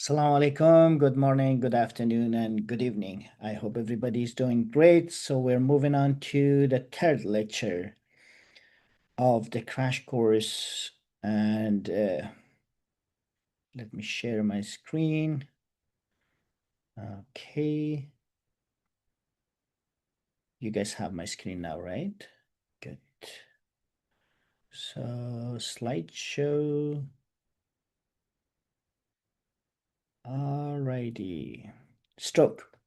Assalamu alaikum. Good morning, good afternoon, and good evening. I hope everybody's doing great. So we're moving on to the third lecture of the crash course. And let me share my screen. Okay. You guys have my screen now, right? Good. So slideshow. Alrighty. Stroke.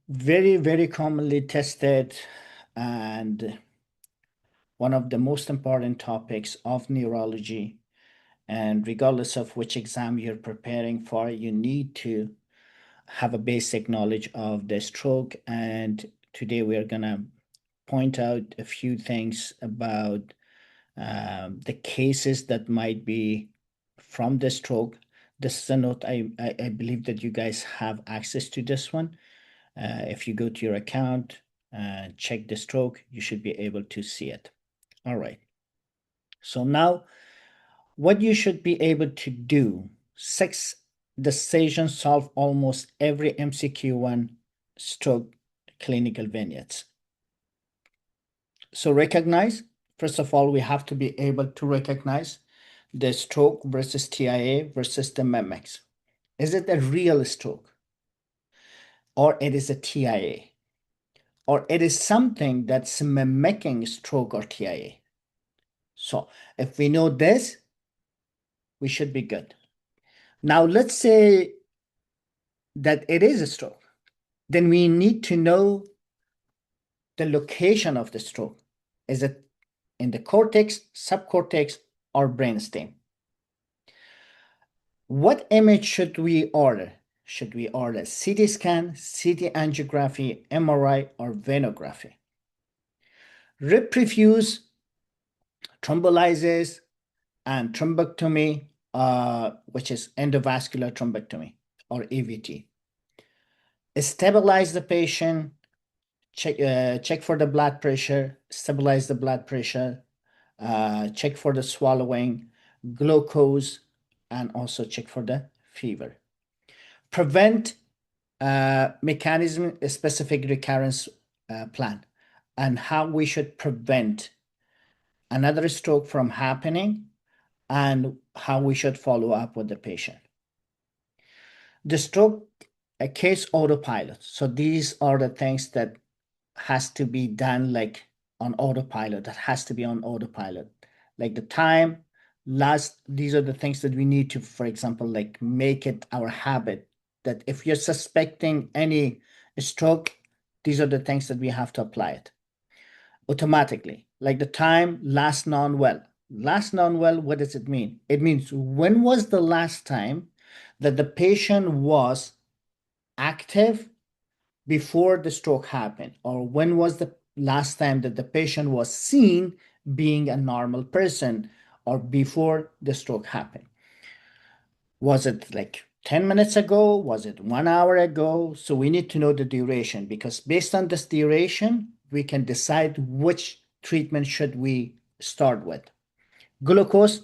Very, very commonly tested and one of the most important topics of neurology. And regardless of which exam you're preparing for, you need to have a basic knowledge of the stroke. And today we're going to point out a few things about the cases that might be from the stroke. This is a note. I believe that you guys have access to this one. If you go to your account, check the stroke, you should be able to see it. All right. So now what you should be able to do, six decisions solve almost every MCQ1 stroke clinical vignettes. So recognize, first of all, we have to be able to recognize the stroke versus TIA versus the MEMEX. Is it a real stroke? Or it is a TIA? Or it is something that's mimicking stroke or TIA? So if we know this, we should be good. Now let's say that it is a stroke. Then we need to know the location of the stroke. Is it in the cortex, subcortex, or brainstem? What image should we order? Should we order CT scan, CT angiography, MRI, or venography? Rib perfuse, thrombolysis, and thrombectomy, which is endovascular thrombectomy or EVT. Stabilize the patient, check for the blood pressure, stabilize the blood pressure, check for the swallowing, glucose, and also check for the fever. Prevent mechanism specific recurrence plan and how we should prevent another stroke from happening and how we should follow up with the patient. The stroke a case autopilot. So these are the things that has to be done like on autopilot. That has to be on autopilot. Like the time, these are the things that we need to, for example, like make it our habit that if you're suspecting any stroke, these are the things that we have to apply it automatically. Like the time, last non-well. Last non-well, what does it mean? It means when was the last time that the patient was active before the stroke happened, or when was the last time that the patient was seen being a normal person or before the stroke happened. Was it like 10 minutes ago? Was it 1 hour ago? So we need to know the duration, because based on this duration, we can decide which treatment should we start with. Glucose,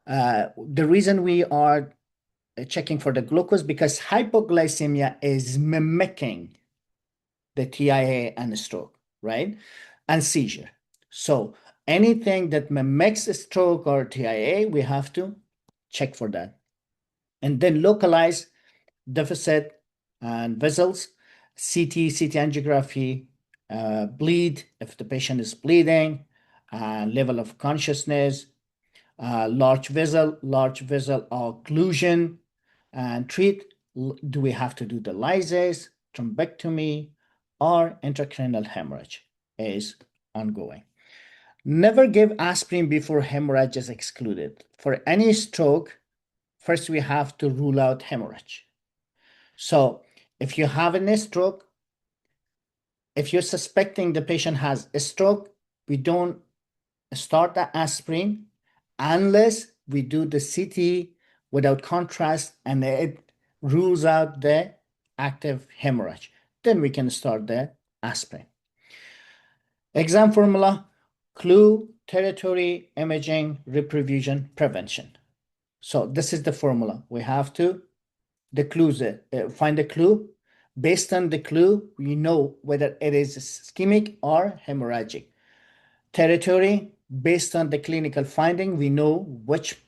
the reason we are checking for the glucose because hypoglycemia is mimicking the TIA and the stroke, right? And seizure. So anything that mimics a stroke or TIA, we have to check for that. And then localize deficit and vessels, CT angiography, bleed, if the patient is bleeding, level of consciousness, large vessel occlusion, and treat. Do we have to do the lysis, thrombectomy, or intracranial hemorrhage is ongoing. Never give aspirin before hemorrhage is excluded. For any stroke, first we have to rule out hemorrhage. So if you have a stroke, if you're suspecting the patient has a stroke, we don't start the aspirin unless we do the CT without contrast and it rules out the active hemorrhage. Then we can start the aspirin. Exam formula: clue, territory, imaging, reperfusion, prevention. So this is the formula. We have to find the clue. Based on the clue, we know whether it is ischemic or hemorrhagic. Territory, based on the clinical finding, we know which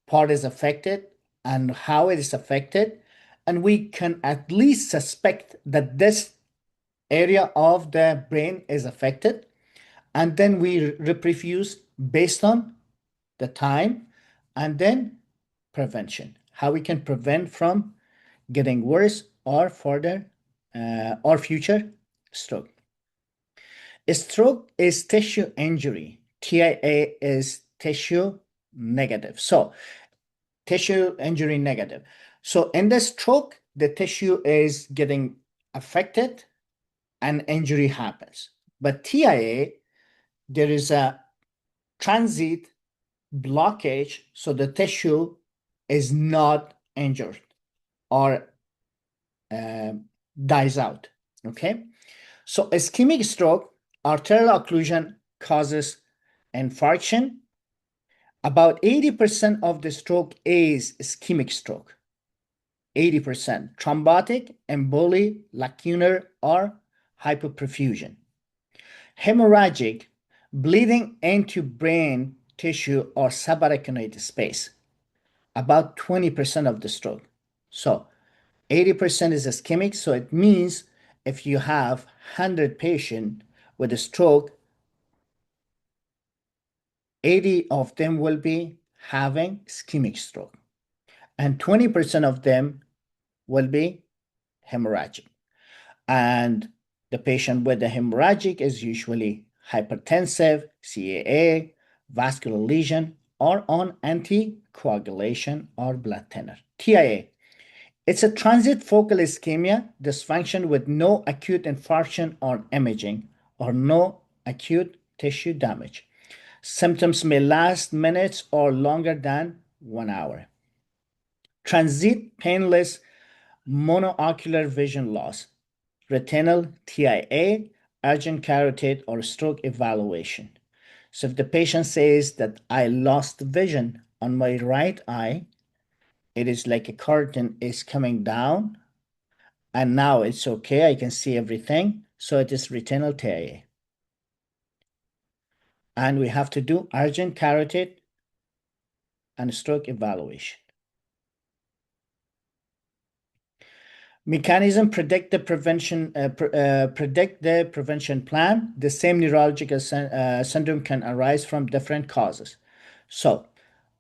part is affected and how it is affected, and we can at least suspect that this area of the brain is affected, and then we reperfuse based on the time, and then prevention, how we can prevent from getting worse or further or future stroke. A stroke is tissue injury. TIA is tissue negative. So tissue injury negative. So in the stroke, the tissue is getting affected and injury happens. But TIA, there is a transit blockage, so the tissue is not injured or dies out. Okay. So ischemic stroke, arterial occlusion causes infarction. About 80% of the stroke is ischemic stroke. 80%. Thrombotic, emboli, lacunar, or hypoperfusion. Hemorrhagic, bleeding into brain tissue or subarachnoid space. About 20% of the stroke. So 80% is ischemic, so it means if you have 100 patients with a stroke, 80 of them will be having ischemic stroke, and 20% of them will be hemorrhagic. And the patient with the hemorrhagic is usually hypertensive, CAA, vascular lesion, or on anticoagulation or blood thinner. TIA. It's a transient focal ischemia dysfunction with no acute infarction or imaging or no acute tissue damage. Symptoms may last minutes or longer than 1 hour. Transient painless monocular vision loss, retinal TIA, urgent carotid, or stroke evaluation. So if the patient says that I lost vision on my right eye, it is like a curtain is coming down and now it's okay, I can see everything. So it is retinal TIA. And we have to do urgent carotid and stroke evaluation. Mechanism predict the prevention plan. The same neurological syndrome can arise from different causes. So,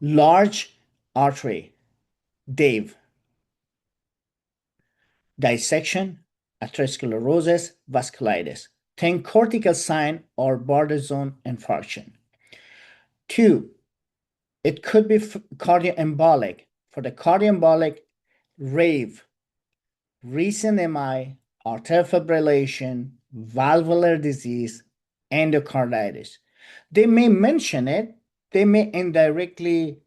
large artery, Dave, dissection, atherosclerosis, vasculitis. Think cortical sign or border zone infarction. 2, it could be cardioembolic. For the cardioembolic, rave, recent MI, arterial fibrillation, valvular disease, endocarditis. They may mention it, they may indirectly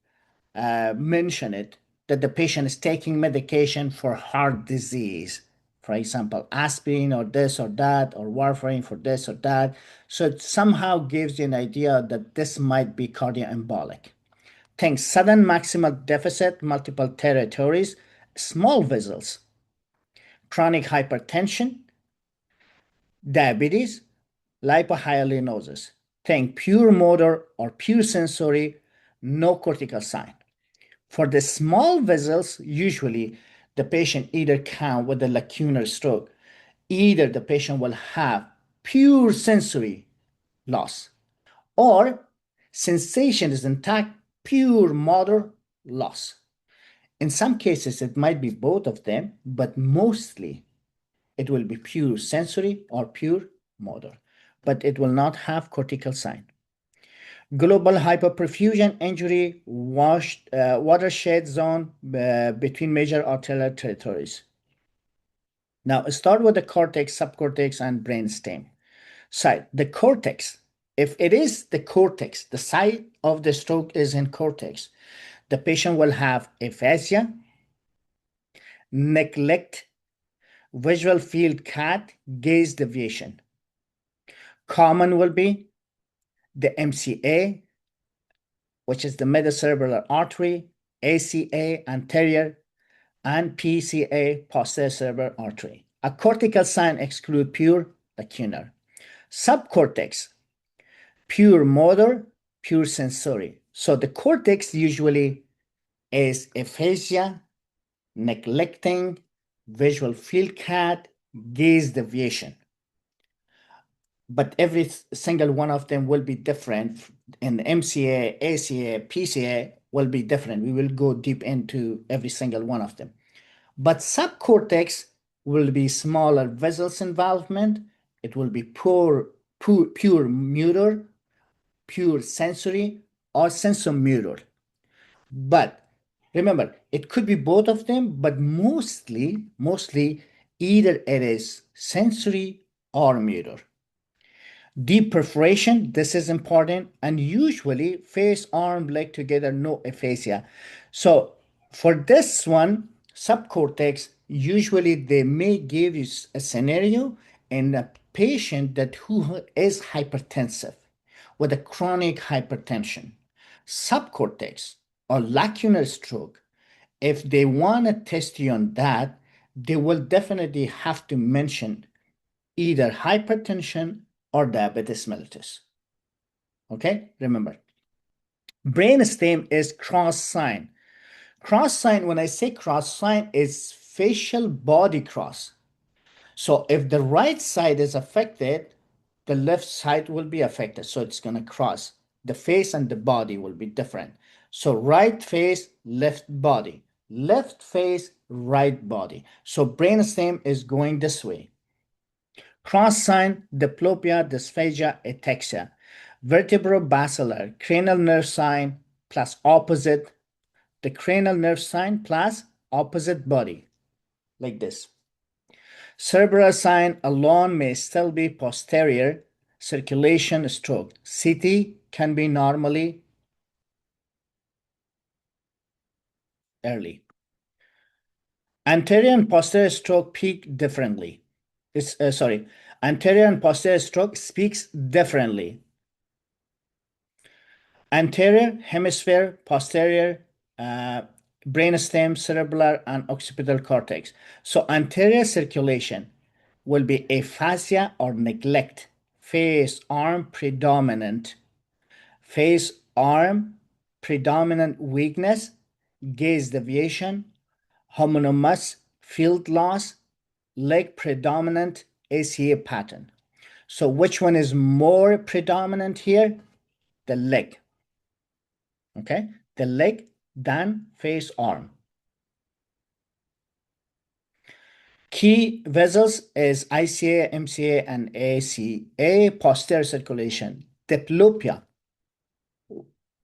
mention it, that the patient is taking medication for heart disease. For example, aspirin or this or that, or warfarin for this or that. So it somehow gives you an idea that this might be cardioembolic. Think sudden maximal deficit, multiple territories, small vessels, chronic hypertension, diabetes, lipohyalinosis. Think pure motor or pure sensory, no cortical sign. For the small vessels, usually the patient either can with the lacunar stroke, either the patient will have pure sensory loss or sensation is intact, pure motor loss. In some cases, it might be both of them, but mostly it will be pure sensory or pure motor, but it will not have cortical sign. Global hyperperfusion injury watershed zone between major arterial territories. Now, start with the cortex, subcortex, and brainstem side. The cortex, if it is the cortex, the site of the stroke is in cortex, the patient will have aphasia, neglect, visual field cat, gaze deviation. Common will be the MCA, which is the metacerebral artery, ACA anterior, and PCA posterior cerebral artery. A cortical sign exclude pure lacunar. Subcortex, pure motor, pure sensory. So the cortex usually is aphasia, neglecting, visual field cut, gaze deviation. But every single one of them will be different. In MCA, ACA, PCA will be different. We will go deep into every single one of them. But subcortex will be smaller vessels involvement. It will be pure motor, pure sensory, or sensomotor. But remember, it could be both of them, but mostly either it is sensory or motor. Deep perforation, this is important, and usually face, arm, leg together, no aphasia. So for this one, subcortex, usually they may give you a scenario in a patient that who is hypertensive with a chronic hypertension. Subcortex or lacunar stroke, if they want to test you on that, they will definitely have to mention either hypertension or diabetes mellitus. Okay, remember. Brainstem is cross sign. Cross sign, when I say cross sign, is facial body cross. So if the right side is affected, the left side will be affected. So it's going to cross. The face and the body will be different. So right face, left body. Left face, right body. So brainstem is going this way. Cross sign, diplopia, dysphagia, ataxia. Vertebrobasilar, cranial nerve sign plus opposite, the cranial nerve sign plus opposite body, like this. Cerebral sign alone may still be posterior circulation stroke. CT can be normally early. Anterior and posterior stroke peak differently. Anterior and posterior stroke speaks differently. Anterior hemisphere, posterior brainstem, cerebellar, and occipital cortex. So anterior circulation will be aphasia or neglect, face, arm predominant, face, arm predominant weakness, gaze deviation, homonymous field loss, leg predominant ACA pattern. So which one is more predominant here? The leg. Okay, the leg, then face, arm. Key vessels is ICA, MCA, and ACA, posterior circulation. Diplopia.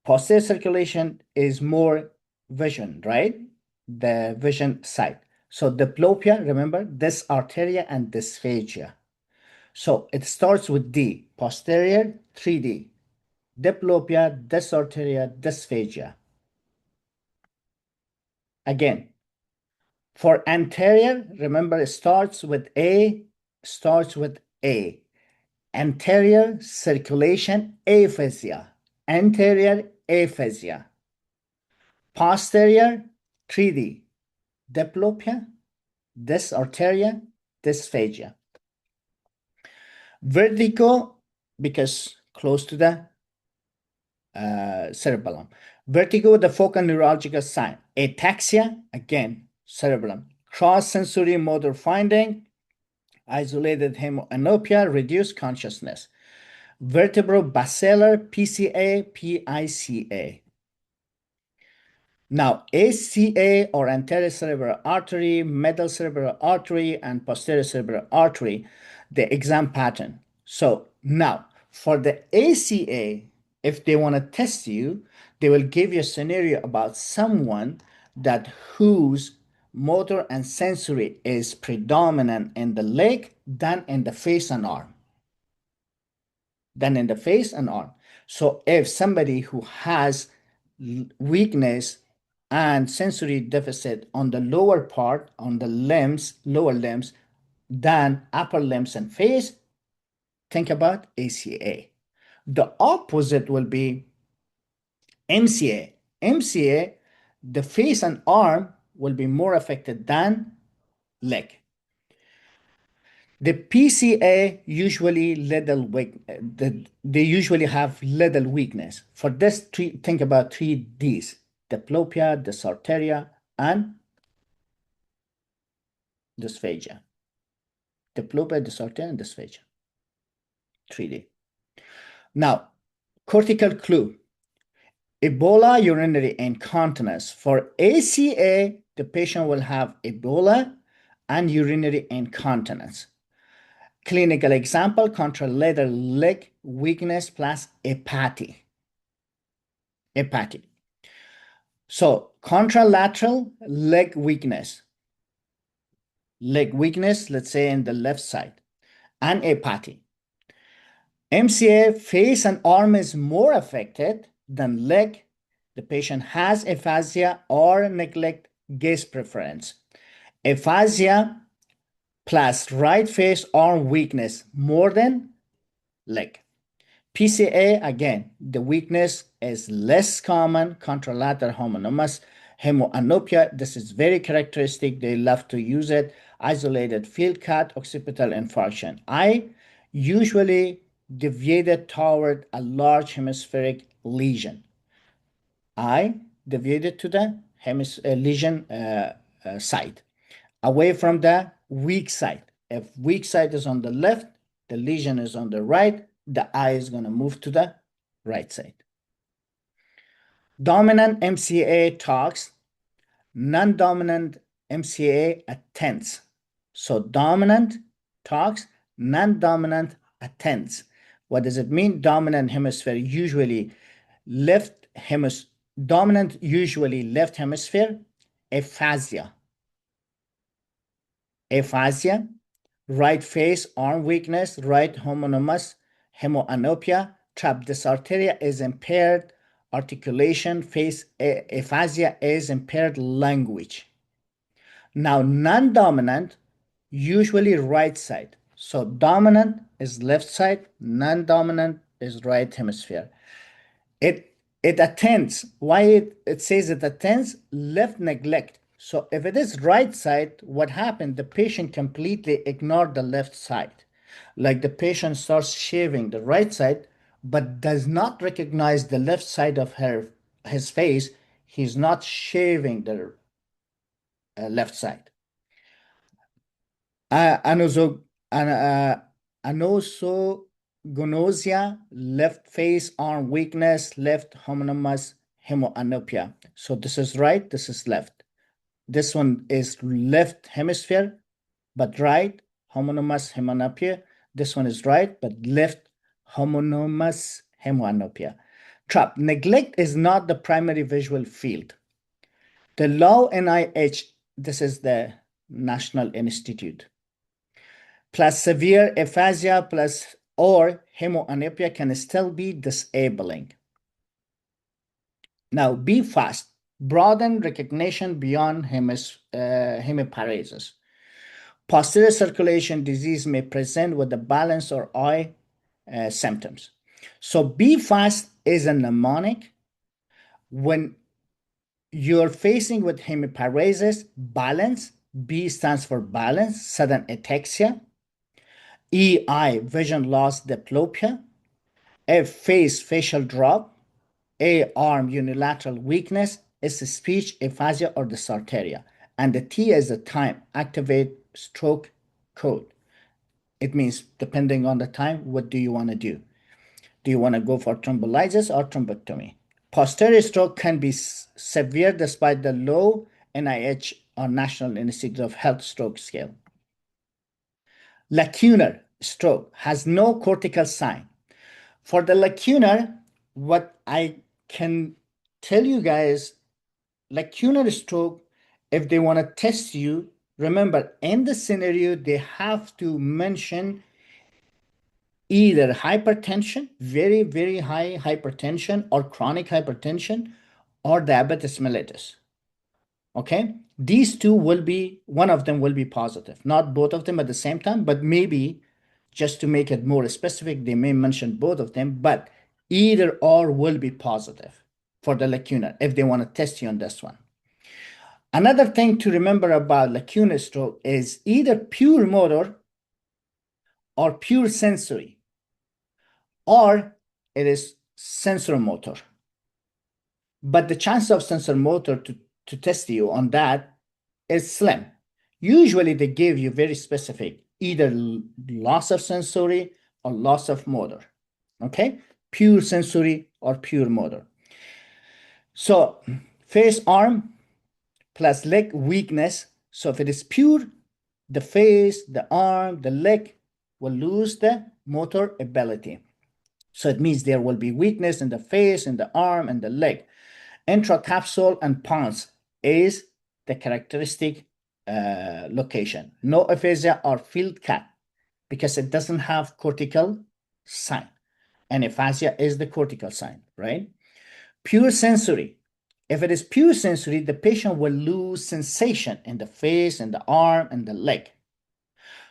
Posterior circulation is more vision, right? The vision side. So diplopia, remember, this arteria and dysphagia. So it starts with D, posterior, 3D. Diplopia, dysarteria, dysphagia. Again, for anterior, remember it starts with A, Anterior circulation aphasia. Anterior aphasia. Posterior 3D. Diplopia, dysarteria, dysphagia. Vertigo, because close to the cerebellum. Vertigo, the focal neurological sign. Ataxia, again, cerebellum. Cross-sensory motor finding, isolated hemianopia, reduced consciousness. Vertebrobasilar, PCA, PICA. Now, ACA or anterior cerebral artery, middle cerebral artery, and posterior cerebral artery, the exam pattern. So now, for the ACA, if they want to test you, they will give you a scenario about someone that whose motor and sensory is predominant in the leg than in the face and arm. So if somebody who has weakness and sensory deficit on the lower part, on the limbs, lower limbs, than upper limbs and face, think about ACA. The opposite will be MCA. MCA, the face and arm will be more affected than leg. The PCA usually little weak, they usually have little weakness. For this, think about 3Ds: diplopia, dysarthria, and dysphagia. Diplopia, dysarthria, and dysphagia. 3D. Now, cortical clue. Ebola urinary incontinence. For ACA, the patient will have Ebola and urinary incontinence. Clinical example, contralateral leg weakness plus apathy. Apathy. So contralateral leg weakness, let's say in the left side, and apathy. MCA, face and arm is more affected than leg. The patient has aphasia or neglect gaze preference. Aphasia plus right face arm weakness more than leg. PCA, again, the weakness is less common, contralateral homonymous hemianopia. This is very characteristic. They love to use it. Isolated field cut, occipital infarction. I usually deviated toward a large hemispheric lesion. I deviated to the lesion side, away from the weak side. If weak side is on the left, the lesion is on the right, the eye is going to move to the right side. Dominant MCA talks, non-dominant MCA attends. So dominant talks, non-dominant attends. What does it mean? Dominant hemisphere usually left hemisphere, dominant usually left hemisphere, aphasia. Aphasia, right face, arm weakness, right homonymous hemianopia, trapezoarteria is impaired, articulation, face aphasia is impaired language. Now, non-dominant, usually right side. So dominant is left side, non-dominant is right hemisphere. It attends. Why it says it attends? Left neglect. So if it is right side, what happened? The patient completely ignored the left side. Like the patient starts shaving the right side, but does not recognize the left side of his face. He's not shaving the left side. Anoso, Anosogonosia, left face arm weakness, left homonymous hemianopia. So this is right, this is left. This one is left hemisphere, but right homonymous hemianopia. This one is right, but left homonymous hemianopia. Trap. Neglect is not the primary visual field. The low NIH, this is the National Institute, plus severe aphasia plus or hemianopia can still be disabling. Now, be fast. Broaden recognition beyond hemiparesis. Posterior circulation disease may present with the balance or eye symptoms. So be fast is a mnemonic. When you're facing with hemiparesis, balance, B stands for balance, sudden ataxia. EI, vision loss, diplopia. F, face, facial drop. A, arm, unilateral weakness. S, speech, aphasia, or dysarthria. And the T is the time, activate stroke code. It means depending on the time, what do you want to do? Do you want to go for thrombolysis or thrombectomy? Posterior stroke can be severe despite the low NIH or National Institute of Health stroke scale. Lacunar stroke has no cortical sign. For the lacunar, what I can tell you guys, lacunar stroke, if they want to test you, remember in the scenario, they have to mention either hypertension, very, very high hypertension, or chronic hypertension, or diabetes mellitus. Okay, these two will be, one of them will be positive, not both of them at the same time, but maybe just to make it more specific, they may mention both of them, but either or will be positive for the lacunar if they want to test you on this one. Another thing to remember about lacunar stroke is either pure motor or pure sensory, or it is sensor motor. But the chance of sensor motor to test you on that is slim. Usually they give you very specific, either loss of sensory or loss of motor. Okay? Pure sensory or pure motor. So face, arm plus leg weakness. So if it is pure, the face, the arm, the leg will lose the motor ability. So it means there will be weakness in the face, in the arm, and the leg. Intracapsule and pons is the characteristic location. No aphasia or field cut because it doesn't have cortical sign. And aphasia is the cortical sign, right? Pure sensory. If it is pure sensory, the patient will lose sensation in the face, in the arm, and the leg.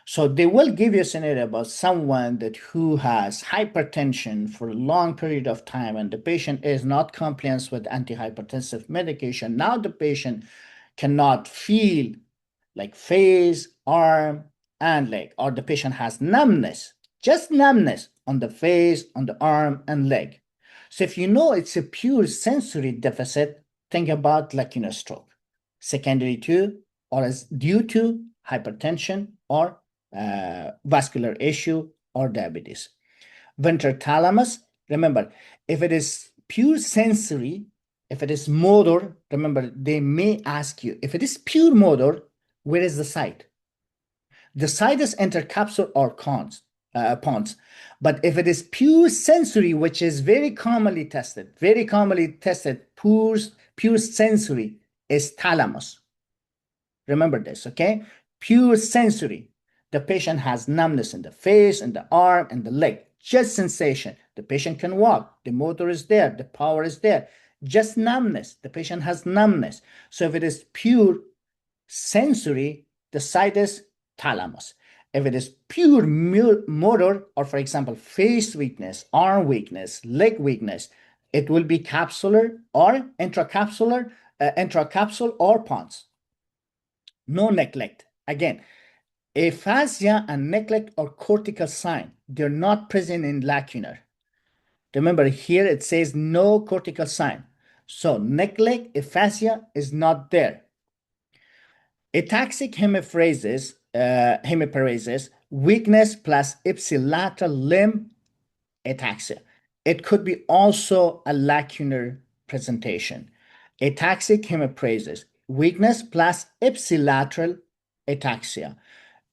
So they will give you a scenario about someone that who has hypertension for a long period of time and the patient is not compliant with antihypertensive medication. Now the patient cannot feel like face, arm, and leg, or the patient has numbness, just numbness on the face, on the arm, and leg. So if you know it's a pure sensory deficit, think about lacunar stroke, secondary to or as due to hypertension or vascular issue or diabetes. Ventral thalamus, remember, if it is pure sensory, if it is motor, remember, they may ask you, if it is pure motor, where is the site? The site is intercapsule or pons. But if it is pure sensory, which is very commonly tested, pure sensory is thalamus. Remember this, okay? Pure sensory. The patient has numbness in the face, in the arm, and the leg. Just sensation. The patient can walk. The motor is there. The power is there. Just numbness. The patient has numbness. So if it is pure sensory, the site is thalamus. If it is pure motor, or for example, face weakness, arm weakness, leg weakness, it will be capsular or intracapsular, intracapsule or pons. No neglect. Again, aphasia and neglect are cortical sign. They're not present in lacunar. Remember here it says no cortical sign. So neglect, aphasia is not there. Ataxic hemiparesis, weakness plus ipsilateral limb ataxia. It could be also a lacunar presentation. Ataxic hemiparesis, weakness plus ipsilateral ataxia.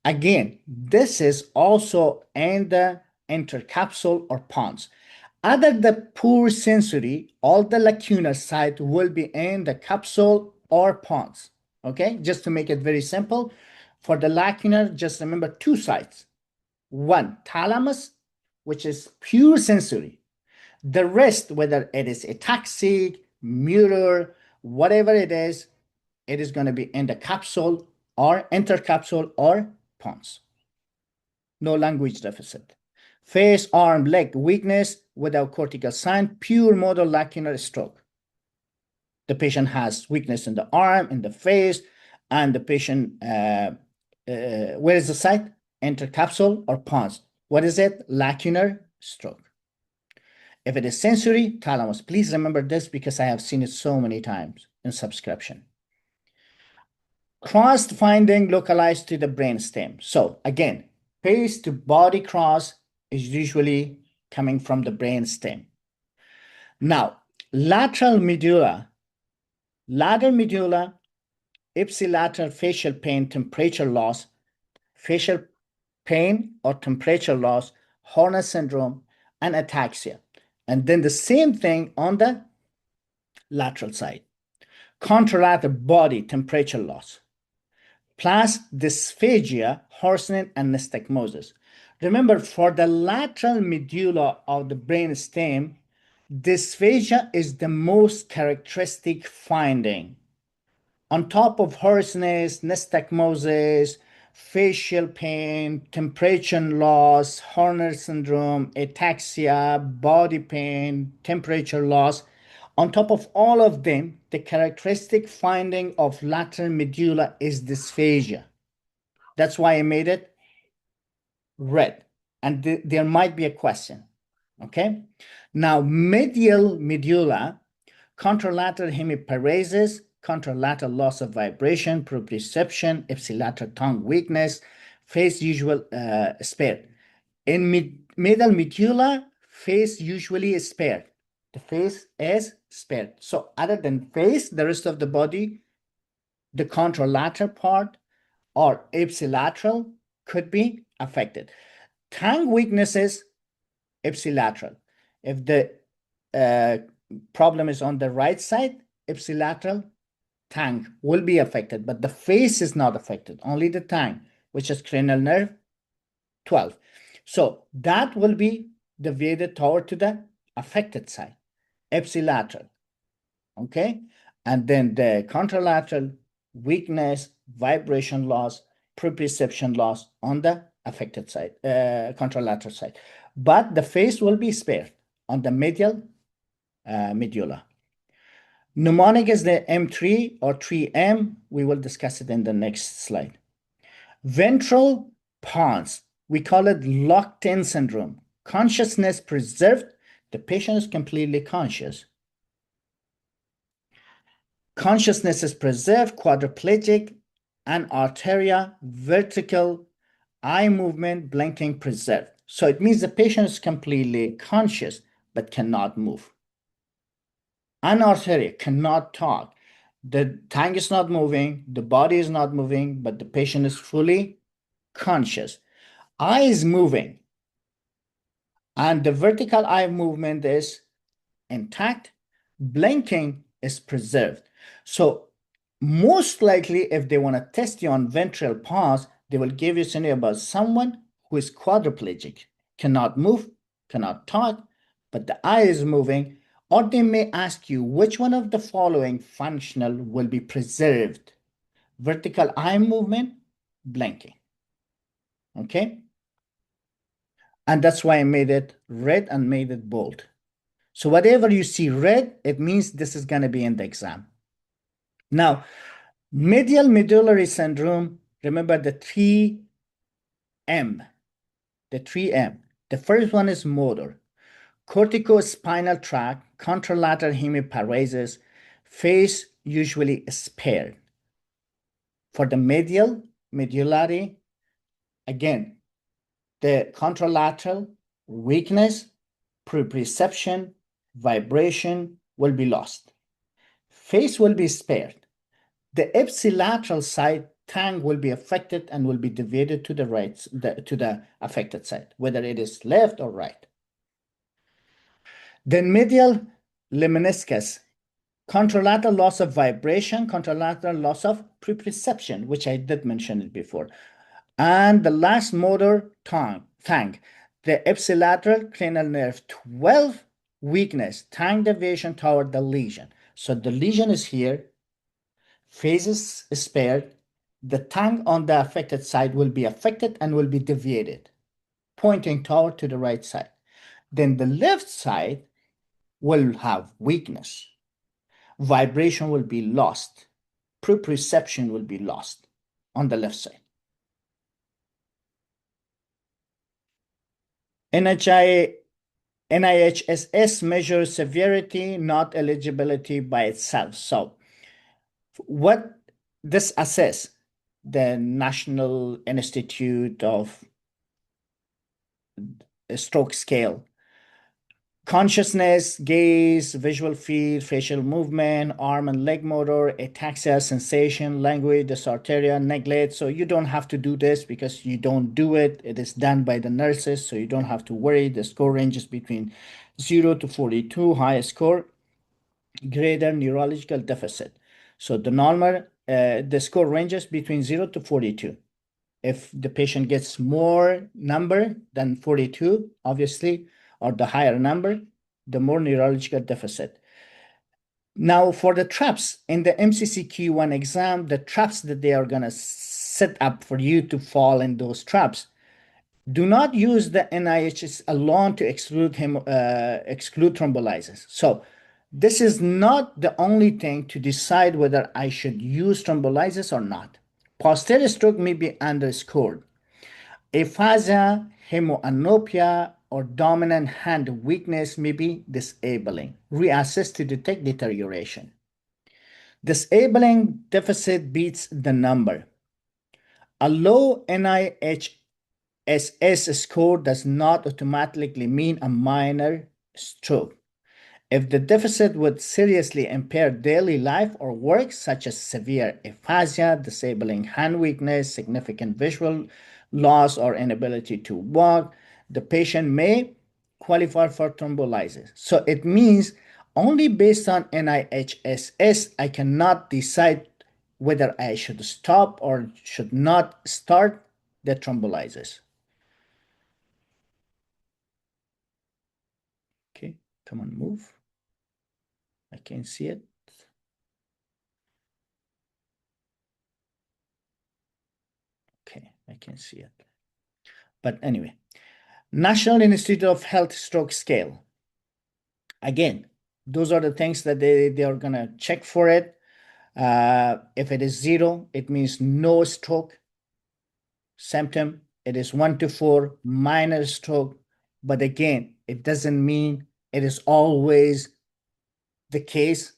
Again, this is also in the intercapsule or pons. Other than poor sensory, all the lacunar site will be in the capsule or pons. Okay, just to make it very simple. For the lacunar, just remember two sites. One, thalamus, which is pure sensory. The rest, whether it is ataxic, mural, whatever it is going to be in the capsule or intercapsule or pons. No language deficit. Face, arm, leg weakness without cortical sign, pure motor lacunar stroke. The patient has weakness in the arm, in the face, and the patient, where is the site? Intercapsule or pons. What is it? Lacunar stroke. If it is sensory, thalamus. Please remember this because I have seen it so many times in subscription. Crossed finding localized to the brainstem. So again, face to body cross is usually coming from the brainstem. Now, lateral medulla, ipsilateral facial pain, temperature loss, facial pain or temperature loss, Horner syndrome, and ataxia. And then the same thing on the lateral side. Contralateral body temperature loss, plus dysphagia, hoarsening, and nystagmosis. Remember, for the lateral medulla of the brainstem, dysphagia is the most characteristic finding. On top of hoarseness, nystagmosis, facial pain, temperature loss, Horner syndrome, ataxia, body pain, temperature loss. On top of all of them, the characteristic finding of lateral medulla is dysphagia. That's why I made it red. And there might be a question. Okay. Now, medial medulla, contralateral hemiparesis, contralateral loss of vibration, proprioception, ipsilateral tongue weakness, face usual spared. In medial medulla, face usually is spared. The face is spared. So other than face, the rest of the body, the contralateral part or ipsilateral could be affected. Tongue weaknesses, ipsilateral. If the problem is on the right side, ipsilateral tongue will be affected, but the face is not affected, only the tongue, which is cranial nerve 12. So that will be deviated toward to the affected side, ipsilateral, okay? And then the contralateral weakness, vibration loss, proprioception loss on the affected side, contralateral side. But the face will be spared on the medial medulla. Mnemonic is the M3 or 3M. We will discuss it in the next slide. Ventral pons, we call it locked-in syndrome. Consciousness preserved, the patient is completely conscious. Consciousness is preserved, quadriplegic, anarteria, vertical, eye movement, blinking preserved. So it means the patient is completely conscious but cannot move. Anarteria, cannot talk. The tongue is not moving, the body is not moving, but the patient is fully conscious. Eye is moving, and the vertical eye movement is intact. Blinking is preserved. So most likely, if they want to test you on ventral pons, they will give you scenario about someone who is quadriplegic, cannot move, cannot talk, but the eye is moving. Or they may ask you which one of the following functional will be preserved: vertical eye movement, blinking. Okay? And that's why I made it red and made it bold. So whatever you see red, it means this is going to be in the exam. Now, medial medullary syndrome, remember the 3M. The 3M. The first one is motor. Corticospinal tract, contralateral hemiparesis, face usually spared. For the medial medullary, again, the contralateral weakness, proprioception, vibration will be lost. Face will be spared. The ipsilateral side, tongue will be affected and will be deviated to the right, to the affected side, whether it is left or right. Then medial lemniscus, contralateral loss of vibration, contralateral loss of proprioception, which I did mention it before. And the last motor tongue, the ipsilateral cranial nerve 12 weakness, tongue deviation toward the lesion. So the lesion is here, face is spared, the tongue on the affected side will be affected and will be deviated, pointing toward to the right side. Then the left side will have weakness. Vibration will be lost. Proprioception will be lost on the left side. NIHSS measures severity, not eligibility by itself. So what this assess, the National Institute of Stroke Scale, consciousness, gaze, visual field, facial movement, arm and leg motor, ataxia, sensation, language, dysarthria, neglect. So you don't have to do this because you don't do it. It is done by the nurses, so you don't have to worry. The score ranges between 0 to 42, highest score, greater neurological deficit. So the normal, the score ranges between 0 to 42. If the patient gets more number than 42, obviously, or the higher number, the more neurological deficit. Now, for the traps in the MCCQ1 exam, the traps that they are going to set up for you to fall in those traps, do not use the NIHS alone to exclude thrombolysis. So This is not the only thing to decide whether I should use thrombolysis or not. Posterior stroke may be underscored. Aphasia, hemianopia, or dominant hand weakness may be disabling. Reassess to detect deterioration. Disabling deficit beats the number. A low NIHSS score does not automatically mean a minor stroke. If the deficit would seriously impair daily life or work, such as severe aphasia, disabling hand weakness, significant visual loss, or inability to walk, the patient may qualify for thrombolysis. So it means only based on NIHSS, I cannot decide whether I should stop or should not start the thrombolysis. Okay, come on, move. I can't see it. Okay, I can see it. But anyway, National Institute of Health Stroke Scale. Again, those are the things that they are going to check for it. If it is 0, it means no stroke symptom. It is 1 to 4, minor stroke. But again, it doesn't mean it is always the case.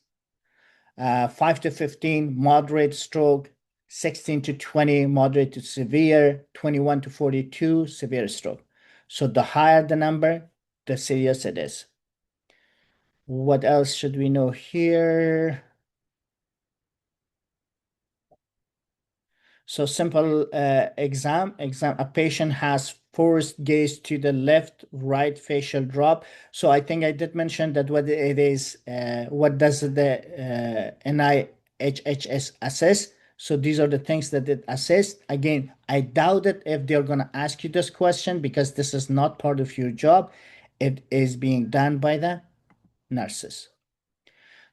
5 to 15, moderate stroke. 16 to 20, moderate to severe. 21 to 42, severe stroke. So the higher the number, the serious it is. What else should we know here? So simple exam. A patient has forced gaze to the left, right facial drop. So I think I did mention that what it is, what does the NIHSS assess? So these are the things that it assessed. Again, I doubt it if they're going to ask you this question because this is not part of your job. It is being done by the nurses.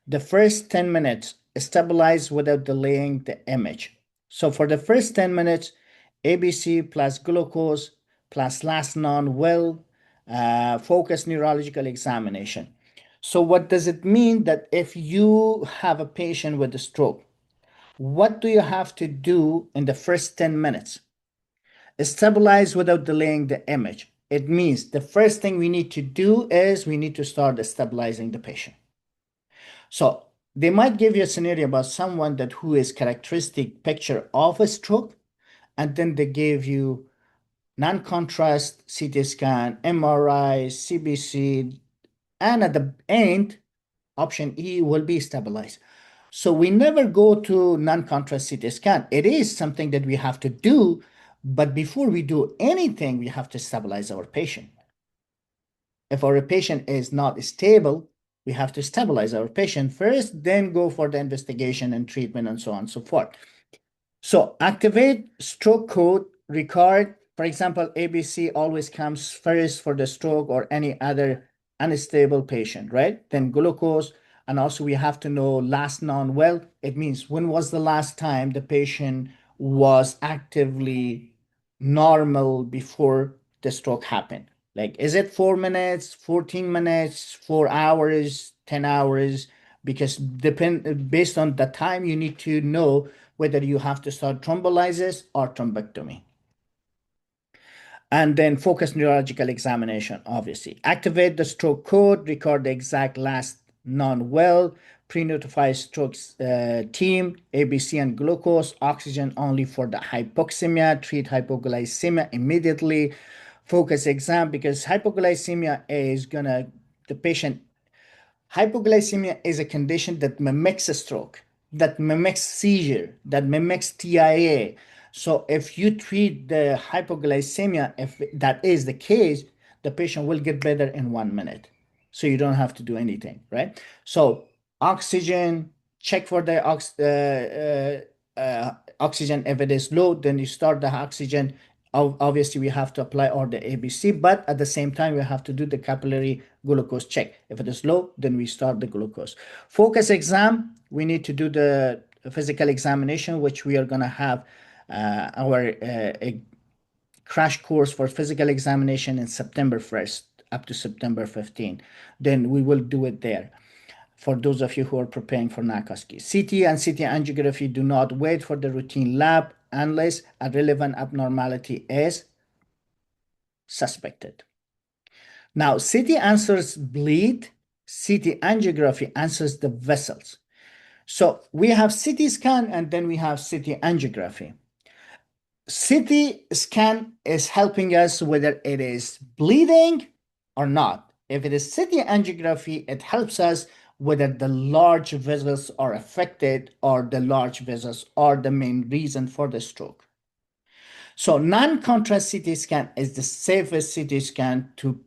The first 10 minutes, stabilize without delaying the image. So for the first 10 minutes, ABC plus glucose plus last non-well focus neurological examination. So what does it mean that if you have a patient with a stroke, what do you have to do in the first 10 minutes? Stabilize without delaying the image. It means the first thing we need to do is we need to start stabilizing the patient. So they might give you a scenario about someone that who is characteristic picture of a stroke, and then they give you non-contrast CT scan, MRI, CBC, and at the end, option E will be stabilized. So we never go to non-contrast CT scan. It is something that we have to do, but before we do anything, we have to stabilize our patient. If our patient is not stable, we have to stabilize our patient first, then go for the investigation and treatment and so on and so forth. So activate stroke code record. For example, ABC always comes first for the stroke or any other unstable patient, right? Then glucose. And also we have to know last non-well. It means when was the last time the patient was actively normal before the stroke happened? Like, is it 4 minutes, 14 minutes, 4 hours, 10 hours? Because based on the time, you need to know whether you have to start thrombolysis or thrombectomy. And then focus neurological examination, obviously. Activate the stroke code, record the exact last non-well, pre-notify strokes team, ABC and glucose, oxygen only for the hypoxemia, treat hypoglycemia immediately, focus exam, because hypoglycemia is gonna, the patient hypoglycemia is a condition that mimics a stroke, that mimics seizure, that mimics TIA. So if you treat the hypoglycemia, if that is the case, the patient will get better in 1 minute. So you don't have to do anything, right? So oxygen, check for the oxygen. If it is low, then you start the oxygen. Obviously, we have to apply all the ABC, but at the same time, we have to do the capillary glucose check. If it is low, then we start the glucose. Focus exam, we need to do the physical examination, which we are going to have our crash course for physical examination in September 1st up to September 15th. Then we will do it there. for those of you who are preparing for NACOSCI. CT and CT angiography do not wait for the routine lab unless a relevant abnormality is suspected. Now, CT answers bleed, CT angiography answers the vessels. So we have CT scan and then we have CT angiography. CT scan is helping us whether it is bleeding or not. If it is CT angiography, it helps us whether the large vessels are affected or the large vessels are the main reason for the stroke. So non-contrast CT scan is the safest CT scan to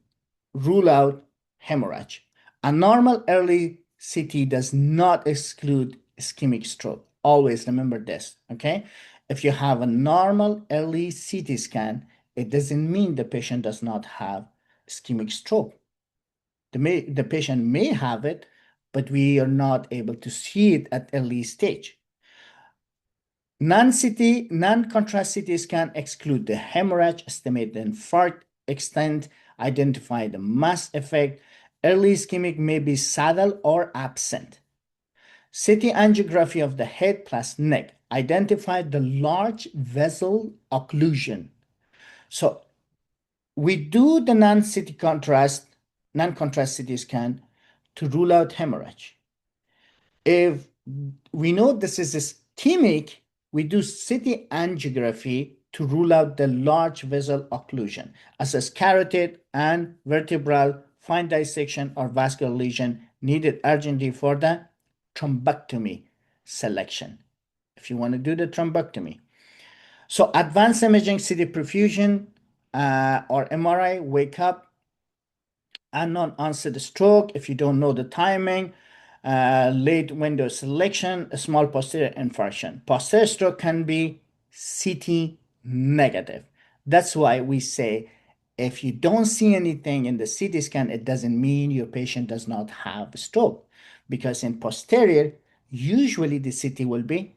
rule out hemorrhage. A normal early CT does not exclude ischemic stroke. Always remember this, okay? If you have a normal early CT scan, it doesn't mean the patient does not have ischemic stroke. The patient may have it, but we are not able to see it at early stage. Non-contrast CT scan exclude the hemorrhage, estimate the infarct extent, identify the mass effect. Early ischemic may be saddle or absent. CT angiography of the head plus neck identify the large vessel occlusion. So we do the non-contrast CT scan to rule out hemorrhage. If we know this is ischemic, we do CT angiography to rule out the large vessel occlusion, assess carotid and vertebral fine dissection or vascular lesion needed urgently for the thrombectomy selection, if you want to do the thrombectomy. So advanced imaging, CT perfusion or MRI, wake up, unknown onset stroke, if you don't know the timing, late window selection, a small posterior infarction. Posterior stroke can be CT negative. That's why we say if you don't see anything in the CT scan, it doesn't mean your patient does not have a stroke, because in posterior, usually the CT will be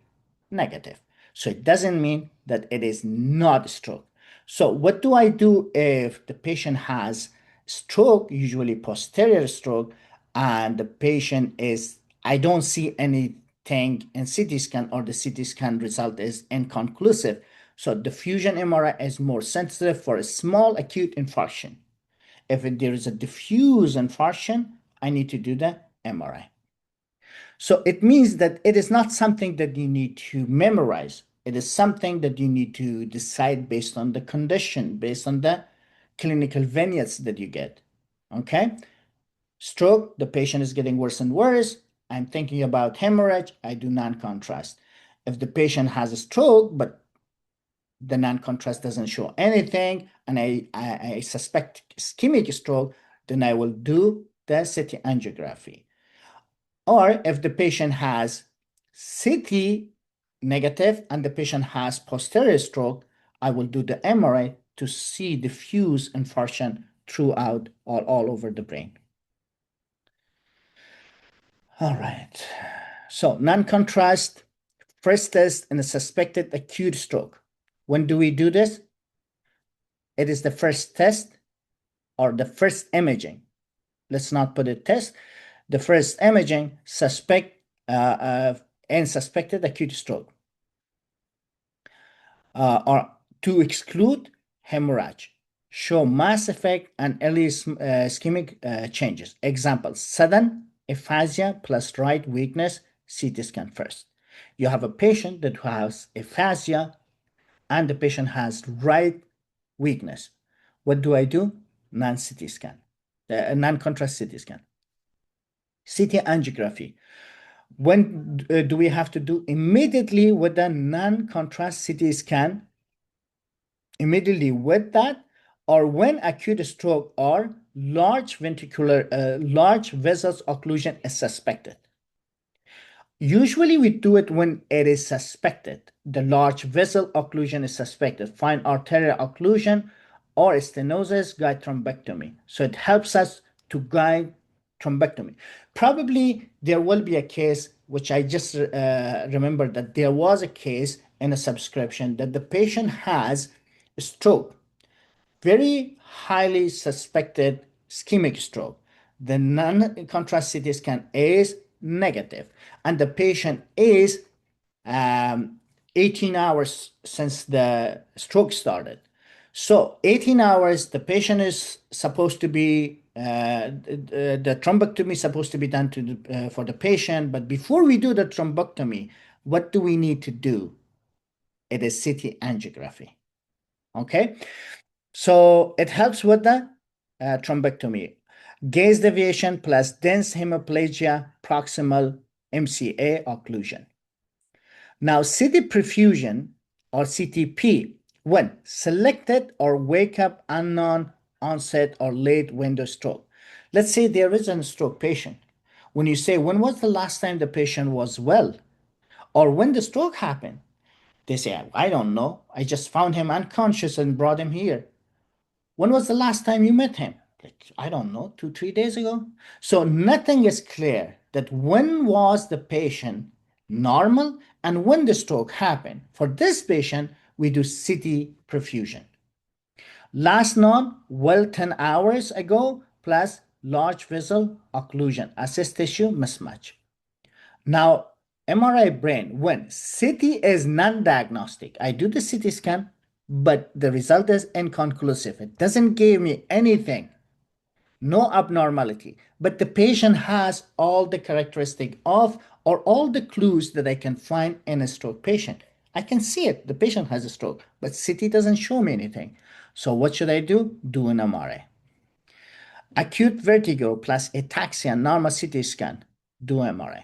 negative. So it doesn't mean that it is not a stroke. So what do I do if the patient has stroke, usually posterior stroke, and the patient is, I don't see anything in CT scan, or the CT scan result is inconclusive? So diffusion MRI is more sensitive for a small acute infarction. If there is a diffuse infarction, I need to do the MRI. So it means that it is not something that you need to memorize. It is something that you need to decide based on the condition, based on the clinical vignettes that you get. Okay? Stroke, the patient is getting worse and worse. I'm thinking about hemorrhage, I do non-contrast. If the patient has a stroke, but the non-contrast doesn't show anything, and I suspect ischemic stroke, then I will do the CT angiography. Or if the patient has CT negative and the patient has posterior stroke, I will do the MRI to see diffuse infarction throughout all over the brain. All right. So non-contrast, first test in a suspected acute stroke. When do we do this? It is the first test or the first imaging. Let's not put it test. The first imaging and suspected acute stroke, or to exclude hemorrhage, show mass effect and early ischemic changes. Example, sudden aphasia plus right weakness, CT scan first. You have a patient that has aphasia and the patient has right weakness. What do I do? Non-CT scan, non-contrast CT scan. CT angiography. When do we have to do? Immediately with the non-contrast CT scan, immediately with that, or when acute stroke or large vessels occlusion is suspected. Usually we do it when it is suspected. The large vessel occlusion is suspected. Fine arterial occlusion or stenosis, guide thrombectomy. So it helps us to guide thrombectomy. Probably there will be a case, which I just remember that there was a case in a subscription that the patient has a stroke, very highly suspected ischemic stroke. The non-contrast CT scan is negative, and the patient is 18 hours since the stroke started. So 18 hours, the patient is supposed to be, the thrombectomy is supposed to be done for the patient. But before we do the thrombectomy, what do we need to do? It is CT angiography. Okay. So it helps with the thrombectomy. Gaze deviation plus dense hemiplegia proximal MCA occlusion. Now, CT perfusion or CTP, when selected or wake up unknown onset or late window stroke. Let's say there is a stroke patient. When you say, when was the last time the patient was well? Or when the stroke happened? They say, I don't know. I just found him unconscious and brought him here. When was the last time you met him? Like, I don't know, 2, 3 days ago. So nothing is clear that when was the patient normal and when the stroke happened. For this patient, we do CT perfusion. Last known, well, 10 hours ago, plus large vessel occlusion, assist tissue mismatch. Now, MRI brain, when CT is non-diagnostic, I do the CT scan, but the result is inconclusive. It doesn't give me anything, no abnormality, but the patient has all the characteristic of or all the clues that I can find in a stroke patient. I can see it, the patient has a stroke, but CT doesn't show me anything. So what should I do? Do an MRI. Acute vertigo plus ataxia, normal CT scan, do MRI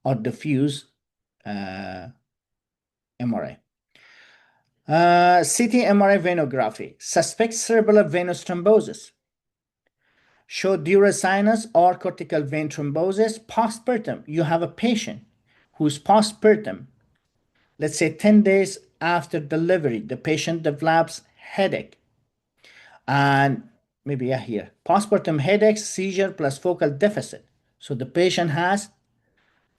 or diffuse MRI. CT MRI venography, suspect cerebral venous thrombosis. Show dural sinus or cortical vein thrombosis. Postpartum, you have a patient who's postpartum, let's say 10 days after delivery, the patient develops headache. And maybe here, postpartum headache, seizure plus focal deficit. So the patient has,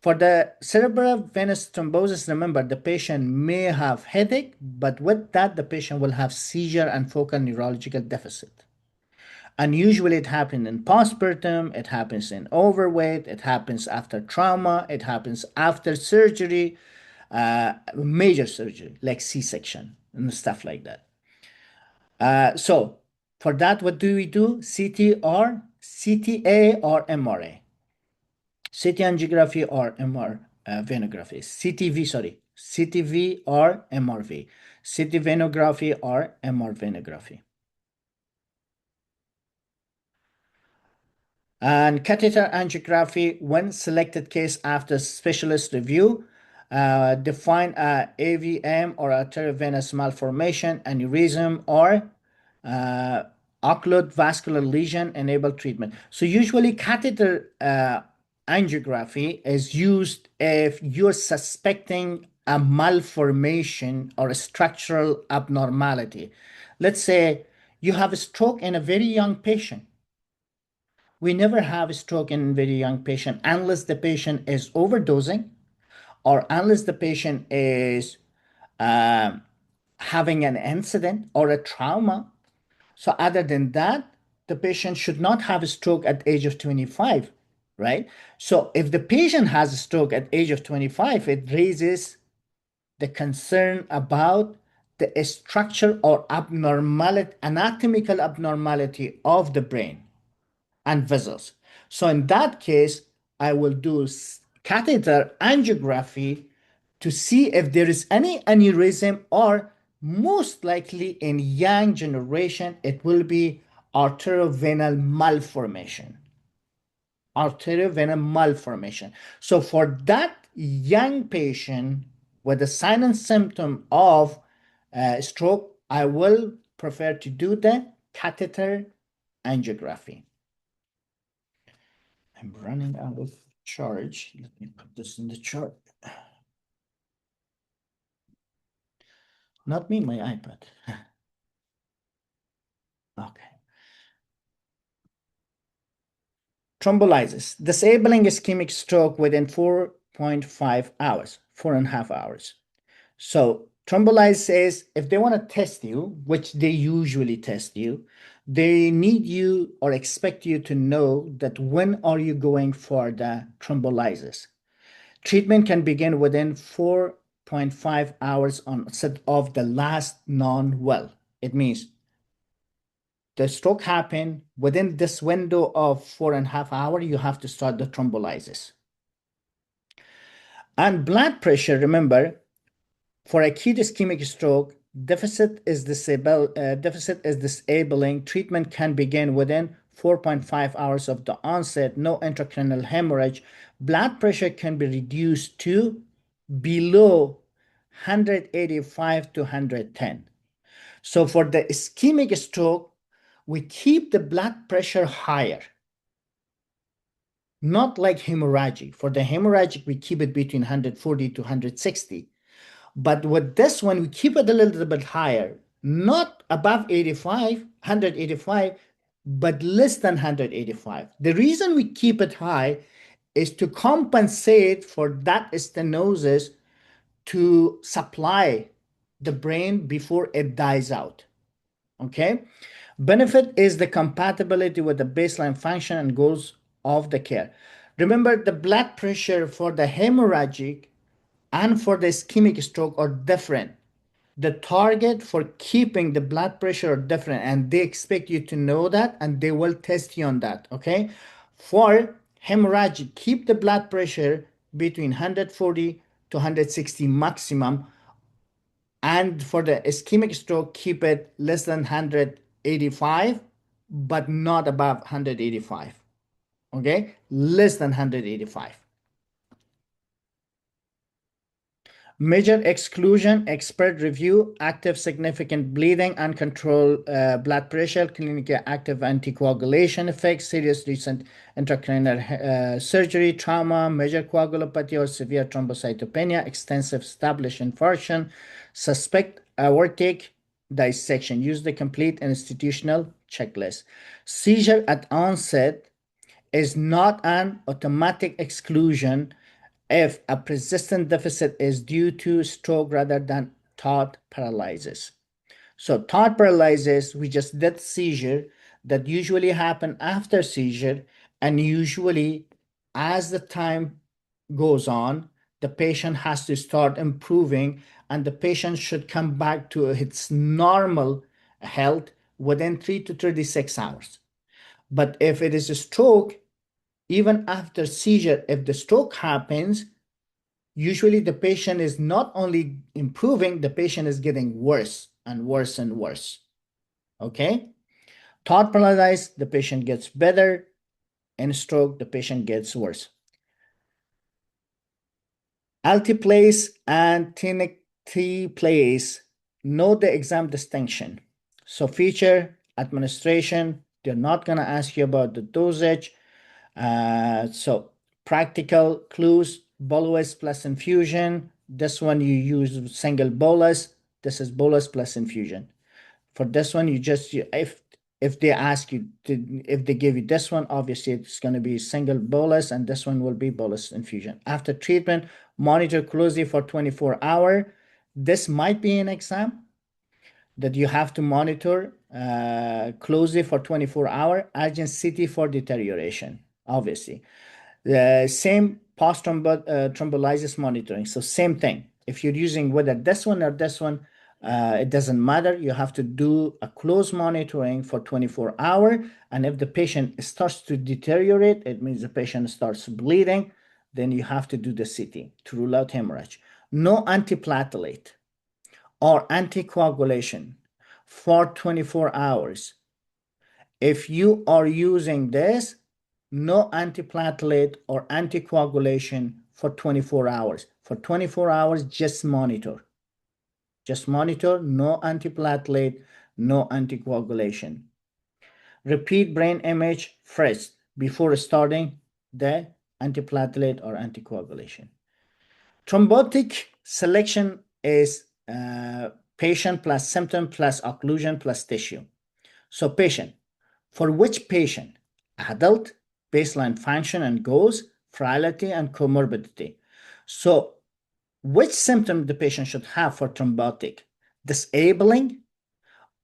for the cerebral venous thrombosis, remember the patient may have headache, but with that, the patient will have seizure and focal neurological deficit. And usually it happens in postpartum, it happens in overweight, it happens after trauma, it happens after surgery, major surgery like C-section and stuff like that. So for that, what do we do? CTA or MRA? CT angiography or MR venography? CTV, sorry, CTV or MRV? CT venography or MR venography? And catheter angiography, when selected case after specialist review, define a AVM or arteriovenous malformation, aneurysm, or occlude vascular lesion, enable treatment. So usually catheter angiography is used if you're suspecting a malformation or a structural abnormality. Let's say you have a stroke in a very young patient. We never have a stroke in very young patient unless the patient is overdosing or unless the patient is having an incident or a trauma. So other than that, the patient should not have a stroke at age of 25, right? So if the patient has a stroke at age of 25, it raises the concern about the structure or abnormality, anatomical abnormality of the brain and vessels. So in that case, I will do catheter angiography to see if there is any aneurysm, or most likely in young generation, it will be arteriovenal malformation. Arteriovenal malformation. So for that young patient with the sign and symptom of stroke, I will prefer to do the catheter angiography. I'm running out of charge. Let me put this in the chart. Not me, my iPad. Okay. Thrombolysis, disabling ischemic stroke within 4.5 hours, 4.5 hours. So Thrombolysis is if they want to test you, which they usually test you, they need you or expect you to know that when are you going for the thrombolysis. Treatment can begin within 4.5 hours onset of the last non-well. It means the stroke happened within this window of 4.5 hours, you have to start the thrombolysis. And blood pressure, remember, for acute ischemic stroke, deficit is disabling. Treatment can begin within 4.5 hours of the onset. No intracranial hemorrhage. Blood pressure can be reduced to below 185 to 110. So for the ischemic stroke, we keep the blood pressure higher, not like hemorrhagic. For the hemorrhagic, we keep it between 140 to 160. But with this one, we keep it a little bit higher, not above 185, but less than 185. The reason we keep it high is to compensate for that stenosis to supply the brain before it dies out. Okay? Benefit is the compatibility with the baseline function and goals of the care. Remember, the blood pressure for the hemorrhagic and for the ischemic stroke are different. The target for keeping the blood pressure are different, and they expect you to know that, and they will test you on that. Okay, for hemorrhagic, keep the blood pressure between 140 to 160 maximum, and for the ischemic stroke, keep it less than 185 but not above 185. Okay, less than 185. Major exclusion, expert review, active significant bleeding, uncontrolled blood pressure, clinically active anticoagulation effects, serious recent intracranial surgery, trauma, major coagulopathy or severe thrombocytopenia, extensive established infarction, suspect aortic dissection. Use the complete institutional checklist. Seizure at onset is not an automatic exclusion if a persistent deficit is due to stroke rather than thought paralysis. So thought paralysis, we just did seizure that usually happen after seizure, and usually as the time goes on, the patient has to start improving and the patient should come back to its normal health within 3 to 36 hours. But if it is a stroke, even after seizure, if the stroke happens, usually the patient is not only improving, the patient is getting worse and worse and worse. Okay? Thought paralyzed, the patient gets better. In stroke, the patient gets worse. Altiplace and Tiniquiplace, know the exam distinction. So feature, administration, they're not going to ask you about the dosage. So practical clues, bolus plus infusion. This one you use single bolus. This is bolus plus infusion. For this one, if they ask you if they give you this one, obviously it's going to be single bolus, and this one will be bolus infusion. After treatment, monitor closely for 24 hours. This might be an exam that you have to monitor closely for 24 hours. Urgent CT for deterioration, obviously. The same post thrombolysis monitoring. So same thing. If you're using whether this one or this one, it doesn't matter. You have to do a close monitoring for 24 hours. And if the patient starts to deteriorate, it means the patient starts bleeding, then you have to do the CT to rule out hemorrhage. No antiplatelet or anticoagulation for 24 hours. If you are using this, no antiplatelet or anticoagulation for 24 hours. For 24 hours, just monitor. Just monitor, no antiplatelet, no anticoagulation. Repeat brain image first before starting the antiplatelet or anticoagulation. Thrombotic selection is patient plus symptom plus occlusion plus tissue. So patient, for which patient? Adult, baseline function and goals, frailty and comorbidity. So which symptom the patient should have for thrombotic? Disabling,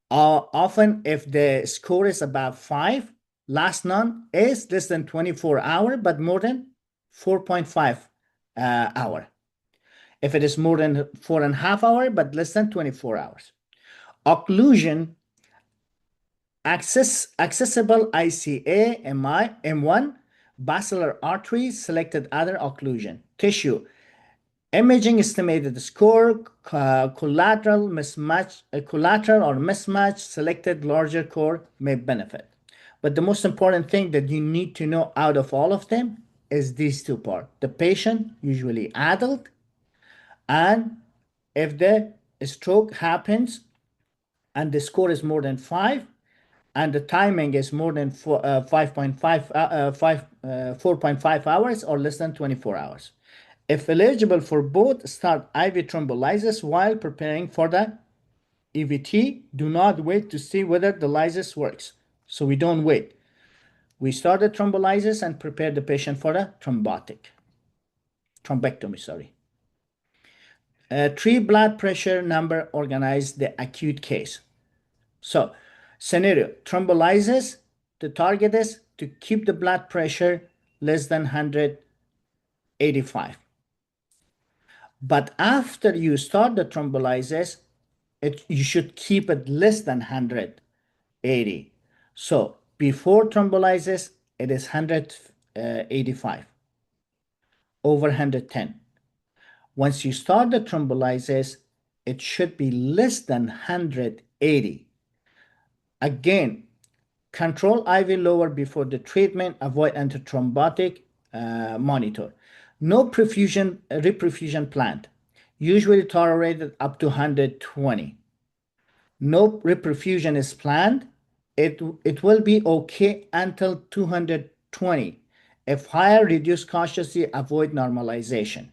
often if the score is about 5, last none is less than 24 hour, but more than 4.5 hour. If it is more than 4.5 hour, but less than 24 hours. Occlusion, accessible ICA, MI, M1, basilar artery, selected other occlusion. Tissue, imaging estimated score, collateral mismatch, collateral or mismatch, selected larger core may benefit. But the most important thing that you need to know out of all of them is these two parts. The patient, usually adult, and if the stroke happens and the score is more than 5, and the timing is more than 4.5 hours or less than 24 hours. If eligible for both, start IV thrombolysis while preparing for the EVT. Do not wait to see whether the lysis works. So we don't wait. We start the thrombolysis and prepare the patient for the thrombectomy, sorry. 3 blood pressure number organize the acute case. So, scenario, thrombolysis, the target is to keep the blood pressure less than 185. But after you start the thrombolysis, you should keep it less than 180. So, before thrombolysis, it is 185 over 110. Once you start the thrombolysis, it should be less than 180. Again, control IV lower before the treatment, avoid antithrombotic, monitor. No reperfusion planned, usually tolerated up to 120. No reperfusion is planned. It will be okay until 220. If higher, reduce cautiously, avoid normalization.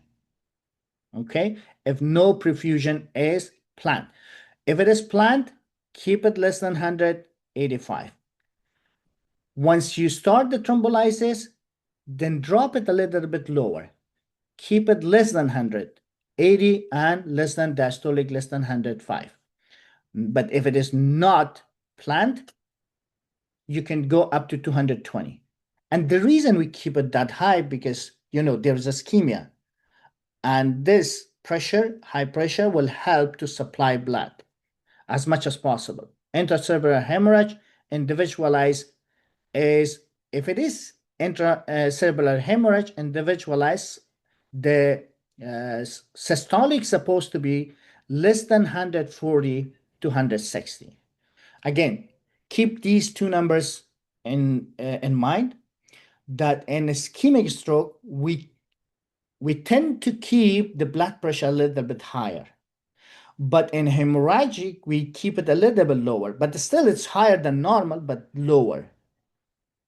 Okay, if no perfusion is planned. If it is planned, keep it less than 185. Once you start the thrombolysis, then drop it a little bit lower. Keep it less than 180 and less than diastolic, less than 105. But if it is not planned, you can go up to 220. And the reason we keep it that high, because, there's ischemia. And this pressure, high pressure, will help to supply blood as much as possible. Intracerebral hemorrhage, individualize is, if it is intracerebral hemorrhage, individualize, the systolic supposed to be less than 140 to 160. Again, keep these two numbers in mind, that in ischemic stroke, we tend to keep the blood pressure a little bit higher. But in hemorrhagic, we keep it a little bit lower. But still, it's higher than normal, but lower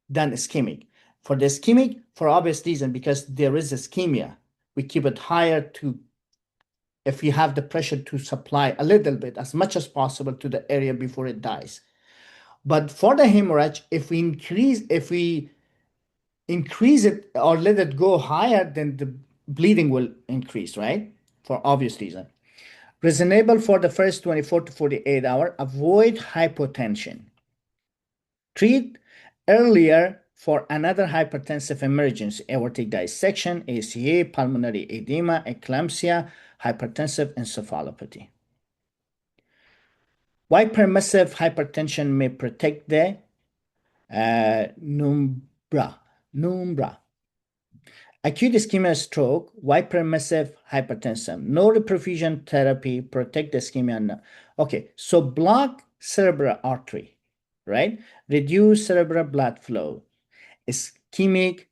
than ischemic. For the ischemic, for obvious reason, because there is ischemia, we keep it higher if you have the pressure to supply a little bit, as much as possible, to the area before it dies. But for the hemorrhage, if we increase it or let it go higher, then the bleeding will increase, right? For obvious reason. Reasonable for the first 24 to 48 hours. Avoid hypotension. Treat earlier for another hypertensive emergency, aortic dissection, ACA, pulmonary edema, eclampsia, hypertensive encephalopathy. Why permissive hypertension may protect the penumbra. Acute ischemia stroke, why permissive hypertension? No reperfusion therapy, protect the ischemia. Okay, so block cerebral artery, right? Reduce cerebral blood flow. Ischemic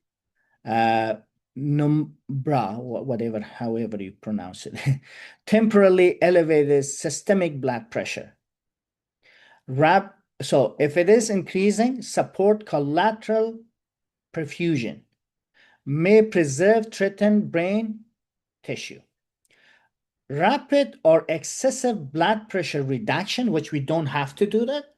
penumbra, however you pronounce it. Temporarily elevated systemic blood pressure. So if it is increasing, support collateral perfusion. May preserve threatened brain tissue. Rapid or excessive blood pressure reduction, which we don't have to do that.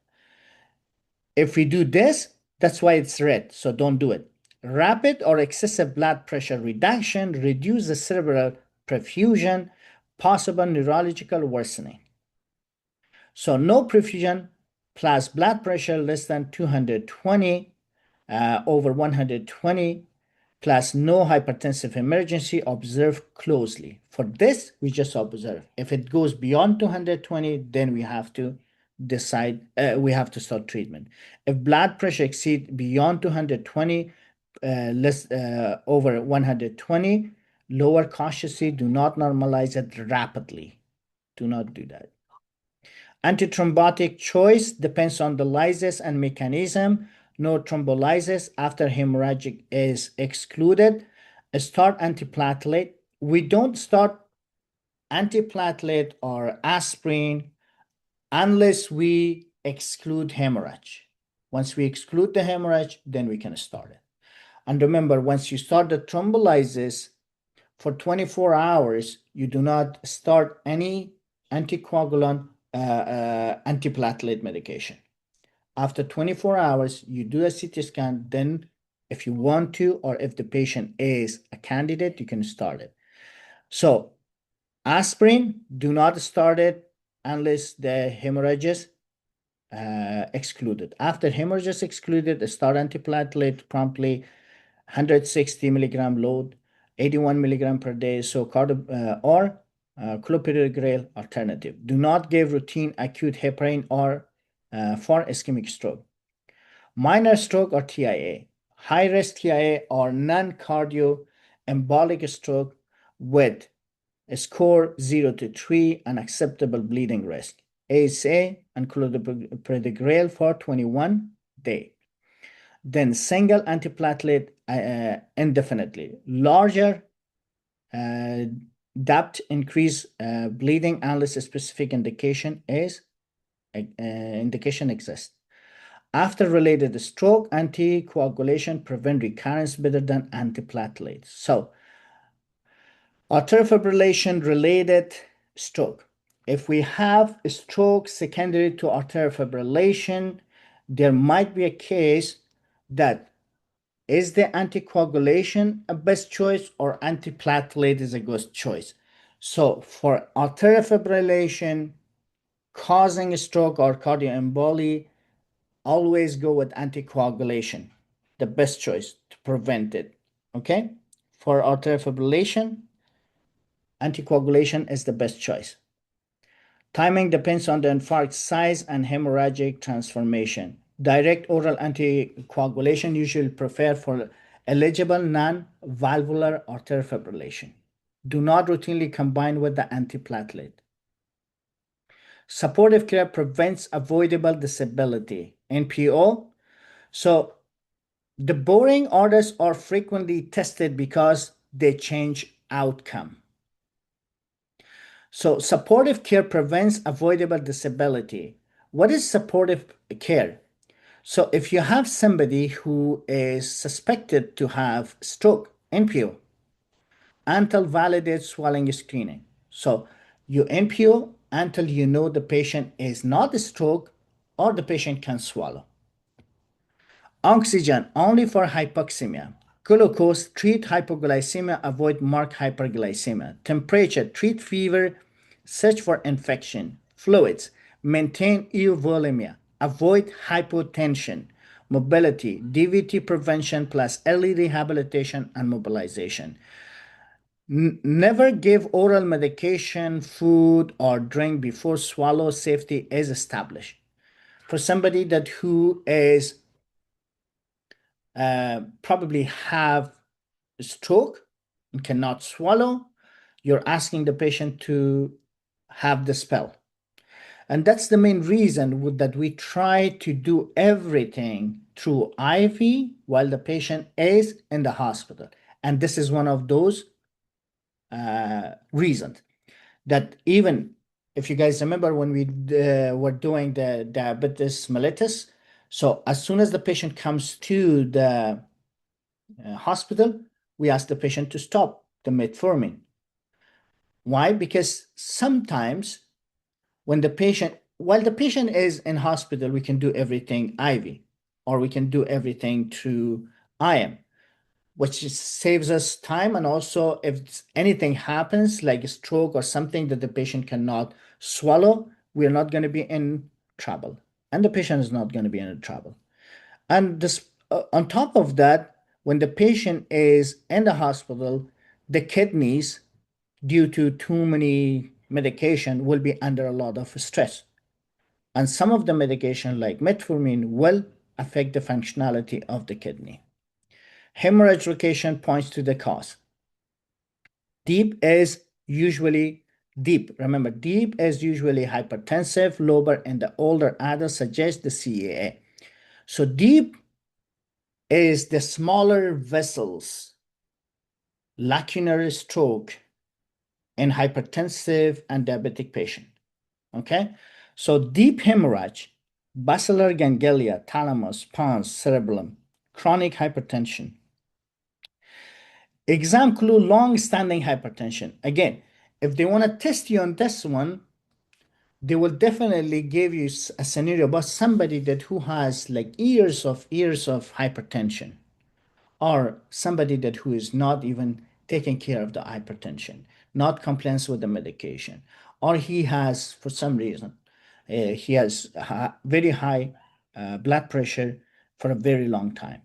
If we do this, that's why it's red, so don't do it. Rapid or excessive blood pressure reduction, reduce the cerebral perfusion, possible neurological worsening. So no perfusion plus blood pressure less than 220 over 120 plus no hypertensive emergency, observe closely. For this, we just observe. If it goes beyond 220, then we have to decide, we have to start treatment. If blood pressure exceeds beyond 220, less over 120, lower cautiously, do not normalize it rapidly. Do not do that. Antithrombotic choice depends on the lysis and mechanism. No thrombolysis after hemorrhagic is excluded. Start antiplatelet. We don't start antiplatelet or aspirin unless we exclude hemorrhage. Once we exclude the hemorrhage, then we can start it. And remember, once you start the thrombolysis, for 24 hours, you do not start any anticoagulant antiplatelet medication. After 24 hours, you do a CT scan. Then, if you want to, or if the patient is a candidate, you can start it. So, aspirin, do not start it unless the hemorrhage is excluded. After hemorrhage is excluded, start antiplatelet promptly, 160 milligram load, 81 milligram per day. So, or clopidogrel alternative. Do not give routine acute heparin or for ischemic stroke. Minor stroke or TIA. High risk TIA or non-cardio embolic stroke with a score 0 to 3 and acceptable bleeding risk. ASA and clopidogrel for 21 days. Then single antiplatelet indefinitely. Larger depth increase bleeding unless a specific indication exists. After related stroke, anticoagulation prevent recurrence better than antiplatelets. So, arterial fibrillation related stroke. If we have a stroke secondary to arterial fibrillation, there might be a case that is the anticoagulation a best choice or antiplatelet is a good choice. So for arterial fibrillation causing a stroke or cardioemboli, always go with anticoagulation, the best choice to prevent it. Okay? For arterial fibrillation, anticoagulation is the best choice. Timing depends on the infarct size and hemorrhagic transformation. Direct oral anticoagulation usually preferred for eligible non-valvular arterial fibrillation. Do not routinely combine with the antiplatelet. Supportive care prevents avoidable disability. NPO. So the boring orders are frequently tested because they change outcome. So supportive care prevents avoidable disability. What is supportive care? So if you have somebody who is suspected to have stroke, NPO, until validated swelling screening. So you NPO until you know the patient is not a stroke or the patient can swallow. Oxygen only for hypoxemia. Glucose, treat hypoglycemia, avoid marked hyperglycemia. Temperature, treat fever, search for infection. Fluids, maintain euvolemia, avoid hypotension. Mobility, DVT prevention plus early rehabilitation and mobilization. Never give oral medication, food, or drink before swallow safety is established. For somebody that who is probably have a stroke and cannot swallow, you're asking the patient to have the spell. And that's the main reason that we try to do everything through IV while the patient is in the hospital. And this is one of those reasons that even if you guys remember when we were doing the diabetes mellitus, so as soon as the patient comes to the hospital, we ask the patient to stop the metformin. Why? Because sometimes while the patient is in hospital, we can do everything IV or we can do everything through IM. which saves us time. And also, if anything happens, like a stroke or something that the patient cannot swallow, we're not going to be in trouble. And the patient is not going to be in trouble. And this, on top of that, when the patient is in the hospital, the kidneys, due to too many medication, will be under a lot of stress. And some of the medication, like metformin, will affect the functionality of the kidney. Hemorrhage location points to the cause. Deep is usually deep. Remember, deep is usually hypertensive, lobar in the older adults, suggests the CAA. So deep is the smaller vessels, lacunar stroke in hypertensive and diabetic patient. Okay, so deep hemorrhage, basilar ganglia, thalamus, pons, cerebellum, chronic hypertension. Exam clue, long-standing hypertension. Again, if they want to test you on this one, they will definitely give you a scenario about somebody that who has like years of hypertension, or somebody that who is not even taking care of the hypertension, not compliance with the medication, or he has, for some reason, he has very high blood pressure for a very long time.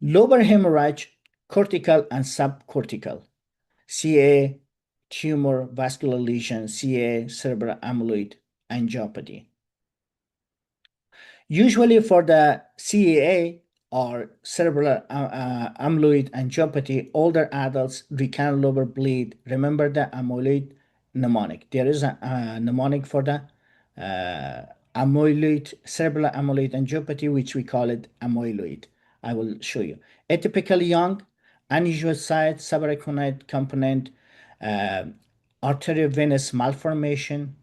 Lobar hemorrhage, cortical and subcortical, CA, tumor, vascular lesion, CA, cerebral amyloid angiopathy. Usually for the CAA or cerebral amyloid angiopathy, older adults, recurrent lobar bleed. Remember the amyloid mnemonic. There is a mnemonic for the cerebral amyloid angiopathy, which we call it amyloid. I will show you. Atypical young, unusual site, subarachnoid component, uh, arteriovenous malformation,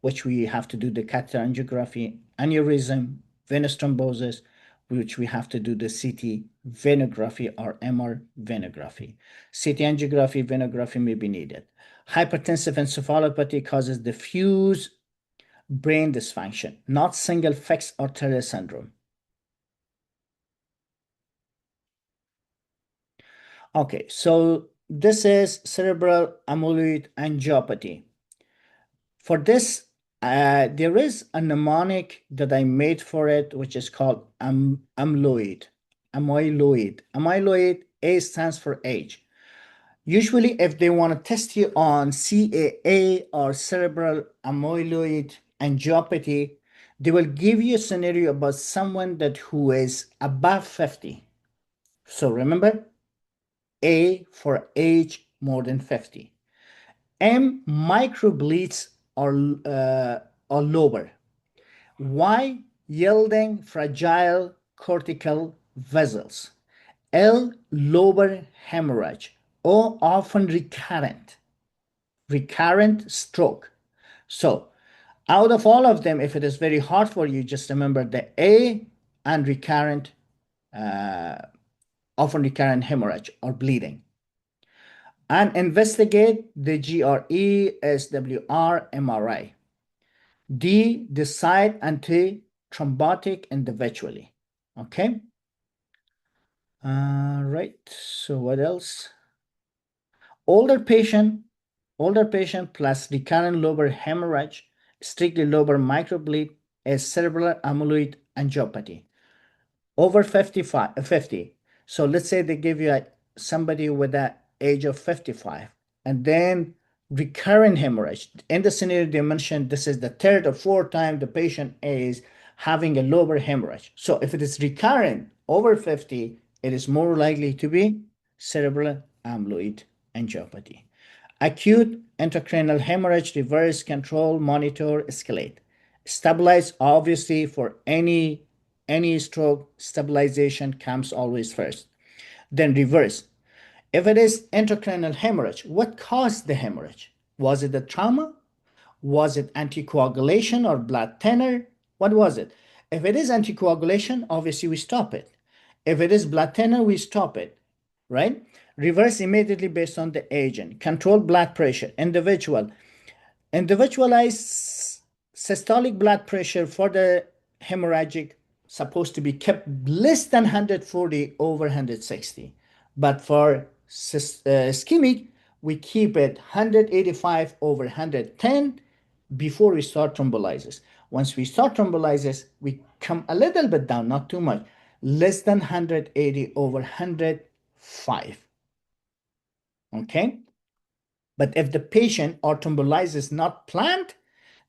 which we have to do the catheter angiography, aneurysm, venous thrombosis, which we have to do the CT venography or MR venography. CT angiography, venography may be needed. Hypertensive encephalopathy causes diffuse brain dysfunction, not single fixed arterial syndrome. Okay, so this is cerebral amyloid angiopathy. For this, there is a mnemonic that I made for it, which is called amyloid. Amyloid. Amyloid, A stands for age. Usually, if they want to test you on CAA or cerebral amyloid angiopathy, they will give you a scenario about someone that who is above 50. So remember, A for age more than 50. M, microbleeds or lower. Y, yielding fragile cortical vessels. L, lobar hemorrhage. O, often recurrent stroke. So out of all of them, if it is very hard for you, just remember the A and recurrent, often recurrent hemorrhage or bleeding. And investigate the GRE, SWR, MRI. D, decide anti-thrombotic individually. Okay. Right. So what else? Older patient plus recurrent lobar hemorrhage, strictly lobar microbleed, is cerebral amyloid angiopathy. Over 50. So let's say they give you somebody with that age of 55, and then recurrent hemorrhage. In the scenario they mentioned, this is the third or fourth time the patient is having a lobar hemorrhage. So if it is recurrent over 50, it is more likely to be cerebral amyloid angiopathy. Acute intracranial hemorrhage, reverse, control, monitor, escalate. Stabilize, obviously, for any stroke, stabilization comes always first. Then reverse. If it is intracranial hemorrhage, what caused the hemorrhage? Was it a trauma? Was it anticoagulation or blood thinner? What was it? If it is anticoagulation, obviously we stop it. If it is blood thinner, we stop it, right? Reverse immediately based on the agent. Control blood pressure. Individualized systolic blood pressure for the hemorrhagic supposed to be kept less than 140 over 160. But for ischemic, we keep it 185 over 110 before we start thrombolysis. Once we start thrombolysis, we come a little bit down, not too much, less than 180 over 105. Okay? But if the patient or thrombolysis not planned,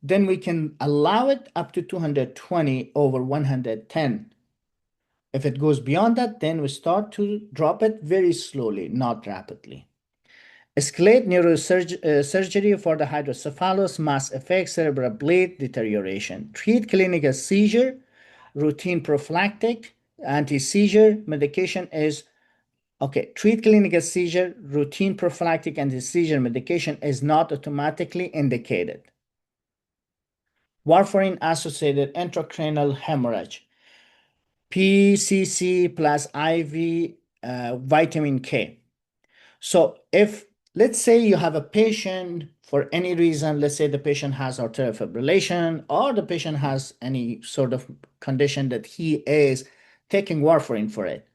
then we can allow it up to 220 over 110. If it goes beyond that, then we start to drop it very slowly, not rapidly. Escalate neurosurgery for the hydrocephalus, mass effect, cerebral bleed, deterioration. Treat clinical seizure, routine prophylactic, anti-seizure medication is okay. Treat clinical seizure, routine prophylactic anti-seizure medication is not automatically indicated. Warfarin associated intracranial hemorrhage, PCC plus IV vitamin K. So if, let's say you have a patient for any reason, let's say the patient has arterial fibrillation or the patient has any sort of condition that he is taking warfarin for it.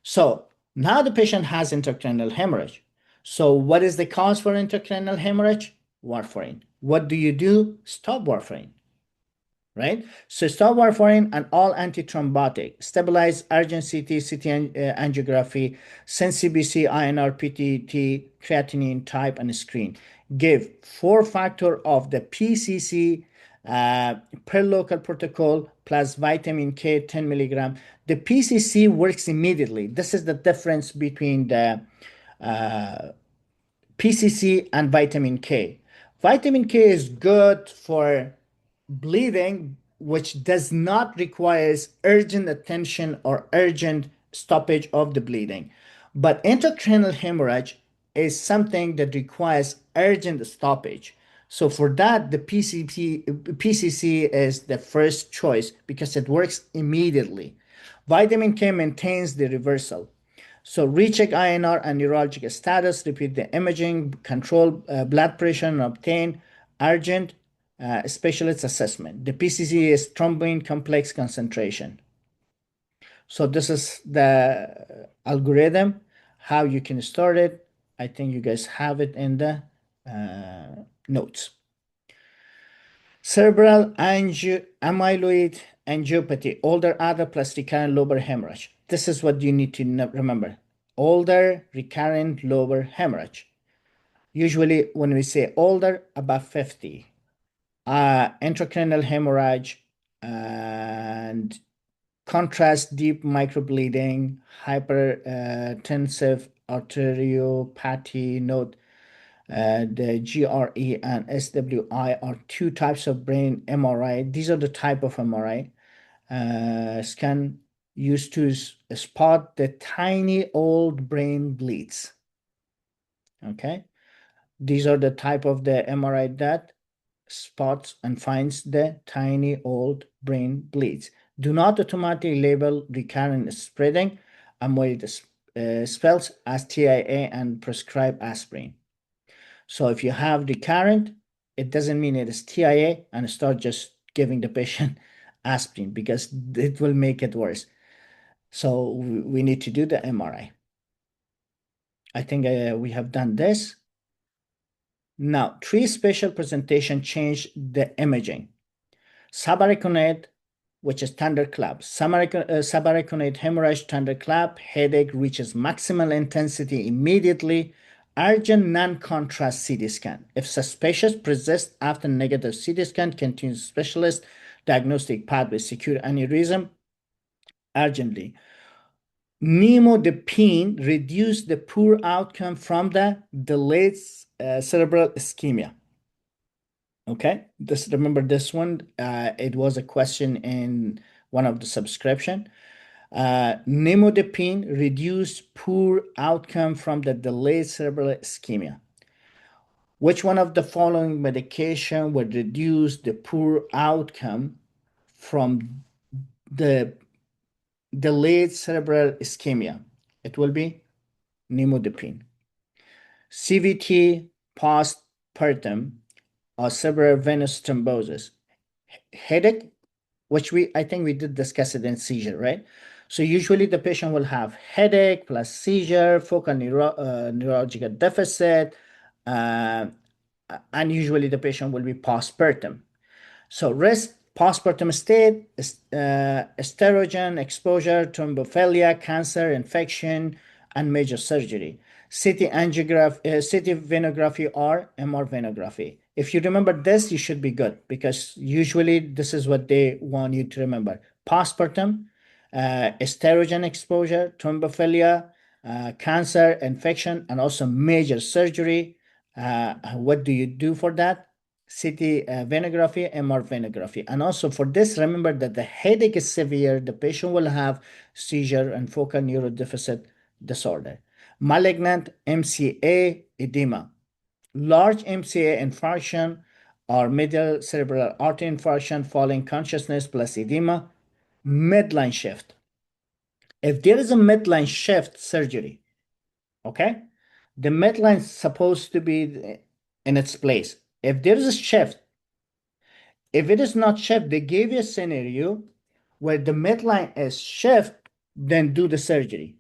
So now the patient has intracranial hemorrhage. So what is the cause for intracranial hemorrhage? Warfarin. What do you do? Stop warfarin. Right? So stop warfarin and all antithrombotic, stabilize urgent CT angiography, send CBC, INR, PTT, creatinine, type, and screen. Give 4-factor of the PCC per local protocol plus vitamin K 10 milligram. The PCC works immediately. This is the difference between the PCC and vitamin K. Vitamin K is good for bleeding, which does not require urgent attention or urgent stoppage of the bleeding. But intracranial hemorrhage is something that requires urgent stoppage. So for that, the PCC is the first choice because it works immediately. Vitamin K maintains the reversal. So recheck INR and neurologic status, repeat the imaging, control blood pressure, and obtain urgent specialist assessment. The PCC is thrombin complex concentration. So this is the algorithm, how you can start it. I think you guys have it in the notes. Cerebral amyloid angiopathy, older adult plus recurrent lobar hemorrhage. This is what you need to remember. Older recurrent lobar hemorrhage. Usually when we say older, about 50. Intracranial hemorrhage and contrast deep microbleeding, hypertensive arteriopathy. Note the GRE and SWI are two types of brain MRI. These are the type of MRI scan used to spot the tiny old brain bleeds. Okay, these are the type of the MRI that spots and finds the tiny old brain bleeds. Do not automatically label recurrent spreading amyloid spells as TIA and prescribe aspirin. So if you have recurrent, it doesn't mean it is TIA and start just giving the patient aspirin because it will make it worse. So we need to do the MRI. I think we have done this. Now, 3 special presentation change the imaging. Subarachnoid, which is thunderclap. Subarachnoid hemorrhage, thunderclap, headache reaches maximal intensity immediately. Urgent non-contrast CT scan. If suspicious, persist after negative CT scan, continue specialist diagnostic pathway, secure aneurysm urgently. Nimodipine reduced the poor outcome from the delayed cerebral ischemia. Okay, remember this one. It was a question in one of the subscription. Nimodipine reduced poor outcome from the delayed cerebral ischemia. Which one of the following medication would reduce the poor outcome from the delayed cerebral ischemia? It will be nimodipine. CVT postpartum or cerebral venous thrombosis. Headache, which I think we did discuss it in seizure, right? So usually the patient will have headache plus seizure, focal neurological deficit, uh, and usually the patient will be postpartum. So risk postpartum state, estrogen exposure, thrombophilia, cancer, infection, and major surgery. CT venography or MR venography. If you remember this, you should be good because usually this is what they want you to remember. Postpartum, estrogen exposure, thrombophilia, cancer, infection, and also major surgery. What do you do for that? CT venography, MR venography. And also for this, remember that the headache is severe, the patient will have seizure and focal neurodeficit disorder. Malignant MCA edema, large MCA infarction or medial cerebral artery infarction, falling consciousness plus edema, midline shift. If there is a midline shift surgery, okay, the midline is supposed to be in its place. If there is a shift, if it is not shift, they gave you a scenario where the midline is shift, then do the surgery.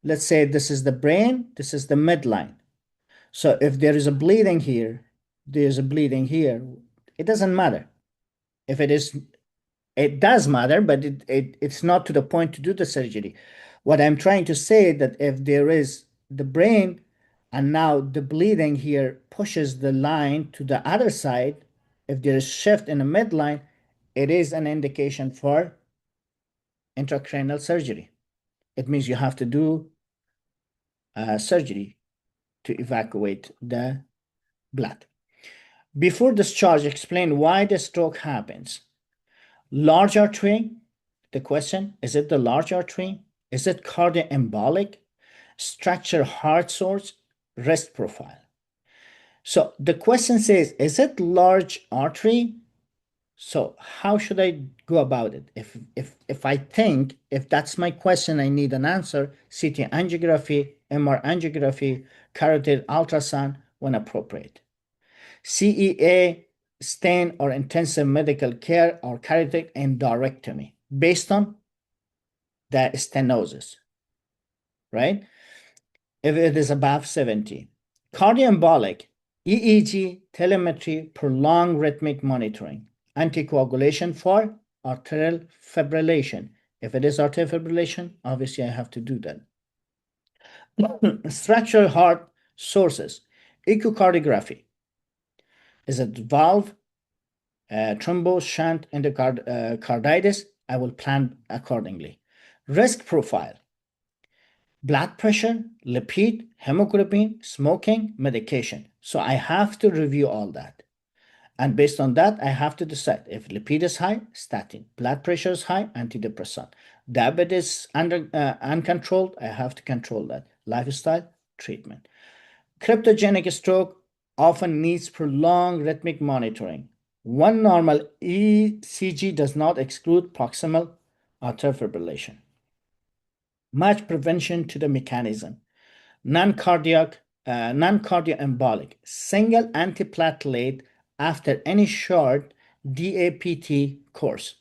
Let's say this is the brain, this is the midline. So if there is a bleeding here, there's a bleeding here, it doesn't matter. If it is, it does matter, but it's not to the point to do the surgery. What I'm trying to say that if there is the brain and now the bleeding here pushes the line to the other side, if there is shift in the midline, it is an indication for intracranial surgery. It means you have to do surgery to evacuate the blood. Before discharge, explain why the stroke happens. Large artery, the question, is it the large artery? Is it cardioembolic? Structure heart source, risk profile. So the question says, is it large artery? So how should I go about it? If I think if that's my question, I need an answer, CT angiography, MR angiography, carotid ultrasound when appropriate. CEA, stent or intensive medical care or carotid endarterectomy based on the stenosis, right? If it is above 70. Cardioembolic, EEG, telemetry, prolonged rhythmic monitoring, anticoagulation for arterial fibrillation. If it is arterial fibrillation, obviously I have to do that. Structural heart sources, echocardiography. Is it valve, thrombo, shunt, endocarditis? I will plan accordingly. Risk profile, blood pressure, lipid, hemoglobin, smoking, medication. So I have to review all that. And based on that, I have to decide if lipid is high, statin, blood pressure is high, antidepressant. Diabetes uncontrolled, I have to control that. Lifestyle, treatment. Cryptogenic stroke often needs prolonged rhythmic monitoring. One normal ECG does not exclude proximal atrial fibrillation. Match prevention to the mechanism. Non-cardioembolic, single antiplatelet after any short DAPT course.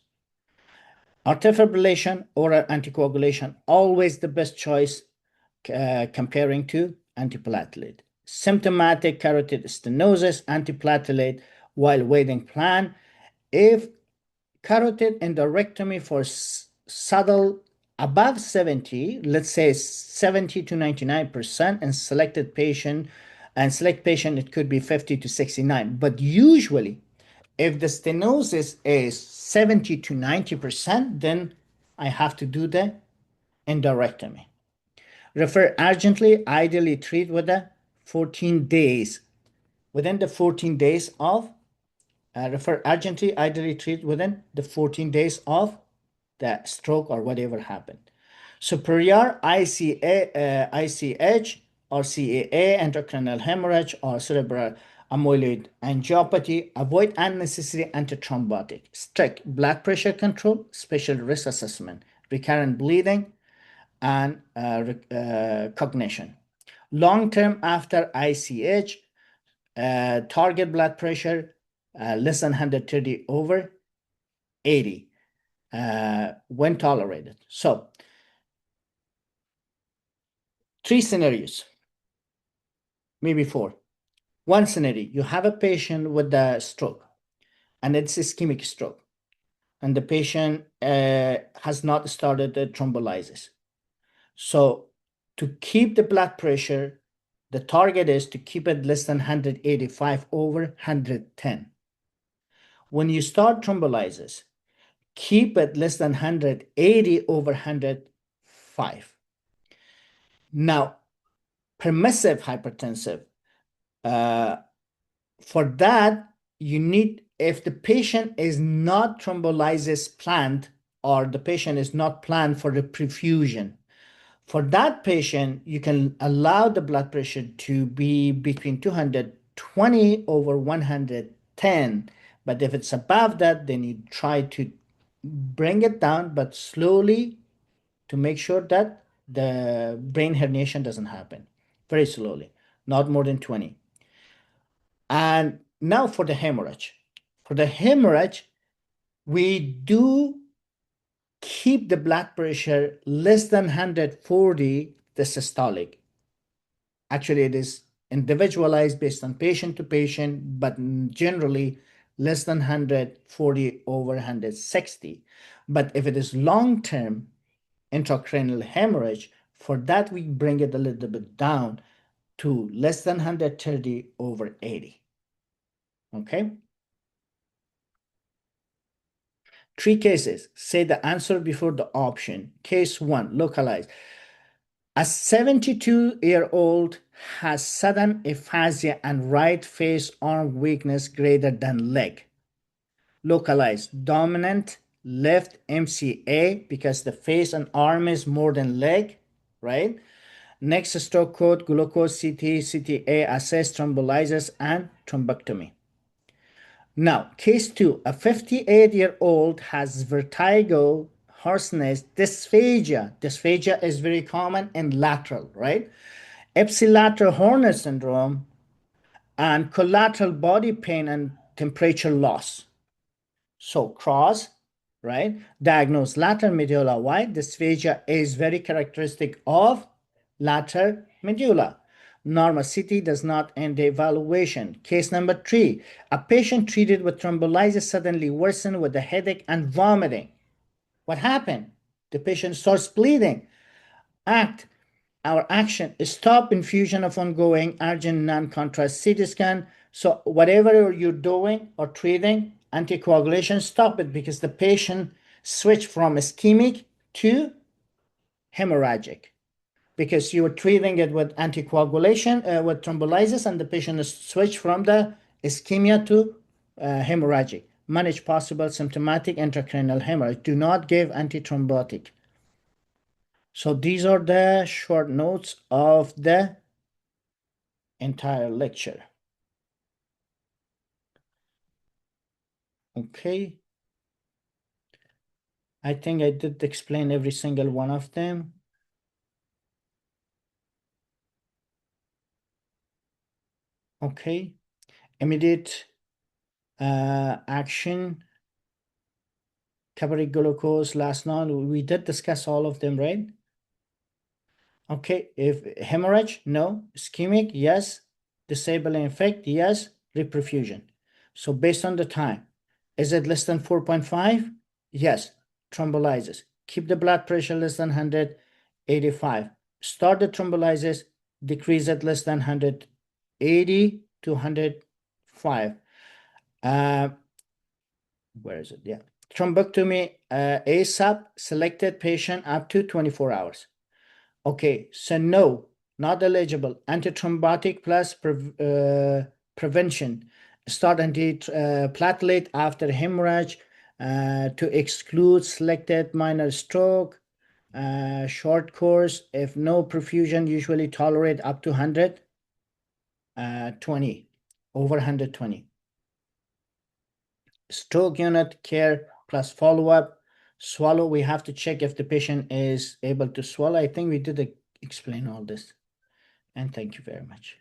Arterial fibrillation, oral anticoagulation, always the best choice comparing to antiplatelet. Symptomatic carotid stenosis, antiplatelet while waiting plan. If carotid endarterectomy for subtle above 70, let's say 70 to 99%, and select patient, it could be 50 to 69. But usually, if the stenosis is 70 to 90%, then I have to do the endarterectomy. Refer urgently, ideally treat within 14 days. Within the 14 days of, refer urgently, ideally treat within the 14 days of the stroke or whatever happened. Superior ICH or CAA, intracranial hemorrhage or cerebral amyloid angiopathy. Avoid unnecessary antithrombotic. Strict blood pressure control, special risk assessment, recurrent bleeding, and cognition. Long-term after ICH, target blood pressure less than 130 over 80. when tolerated. So 3 scenarios, maybe 4. One scenario, you have a patient with a stroke, and it's ischemic stroke, and the patient has not started the thrombolysis. So to keep the blood pressure, the target is to keep it less than 185 over 110. When you start thrombolysis, keep it less than 180 over 105. Now, permissive hypertensive, for that, you need, if the patient is not thrombolysis planned, or the patient is not planned for the perfusion, for that patient, you can allow the blood pressure to be between 220 over 110. But if it's above that, then you try to bring it down, but slowly, to make sure that the brain herniation doesn't happen. Very slowly, not more than 20. And now for the hemorrhage. For the hemorrhage, we do keep the blood pressure less than 140, the systolic. Actually, it is individualized based on patient to patient, but generally less than 140 over 160. But if it is long-term intracranial hemorrhage, for that we bring it a little bit down to less than 130 over 80. Okay? 3 cases. Say the answer before the option. Case 1, localized. A 72-year-old has sudden aphasia and right face arm weakness greater than leg. Localized, dominant left MCA because the face and arm is more than leg, right? Next stroke code, glucose CT, CTA, assess thrombolysis and thrombectomy. Now, case 2, a 58-year-old has vertigo, hoarseness, dysphagia. Dysphagia is very common in lateral, right? Ipsilateral Horner syndrome, and collateral body pain and temperature loss. So cross, right? Diagnose lateral medulla. Why? Dysphagia is very characteristic of lateral medulla. Normal CT does not end the evaluation. Case number 3, a patient treated with thrombolysis suddenly worsened with a headache and vomiting. What happened? The patient starts bleeding. Our action is stop infusion of ongoing urgent non-contrast CT scan. So whatever you're doing or treating, anticoagulation, stop it, because the patient switched from ischemic to hemorrhagic, because you were treating it with anticoagulation, with thrombolysis, and the patient is switched from the ischemia to hemorrhagic. Manage possible symptomatic intracranial hemorrhage. Do not give antithrombotic. So these are the short notes of the entire lecture. Okay. I think I did explain every single one of them. Okay. Immediate action, capillary glucose, last night. We did discuss all of them, right? Okay. If hemorrhage, no. Ischemic, yes. Disabling effect, yes. Reperfusion. So based on the time, is it less than 4.5? Yes. Thrombolysis. Keep the blood pressure less than 185. Start the thrombolysis, decrease it less than 180 to 105. Where is it? Yeah. Thrombectomy, ASAP, selected patient up to 24 hours. Okay, so no, not eligible. Antithrombotic plus prevention. Start antiplatelet after hemorrhage to exclude selected minor stroke. Short course, if no perfusion, usually tolerate up to 120, over 120. Stroke unit care plus follow-up. Swallow, we have to check if the patient is able to swallow. I think we did explain all this. And thank you very much.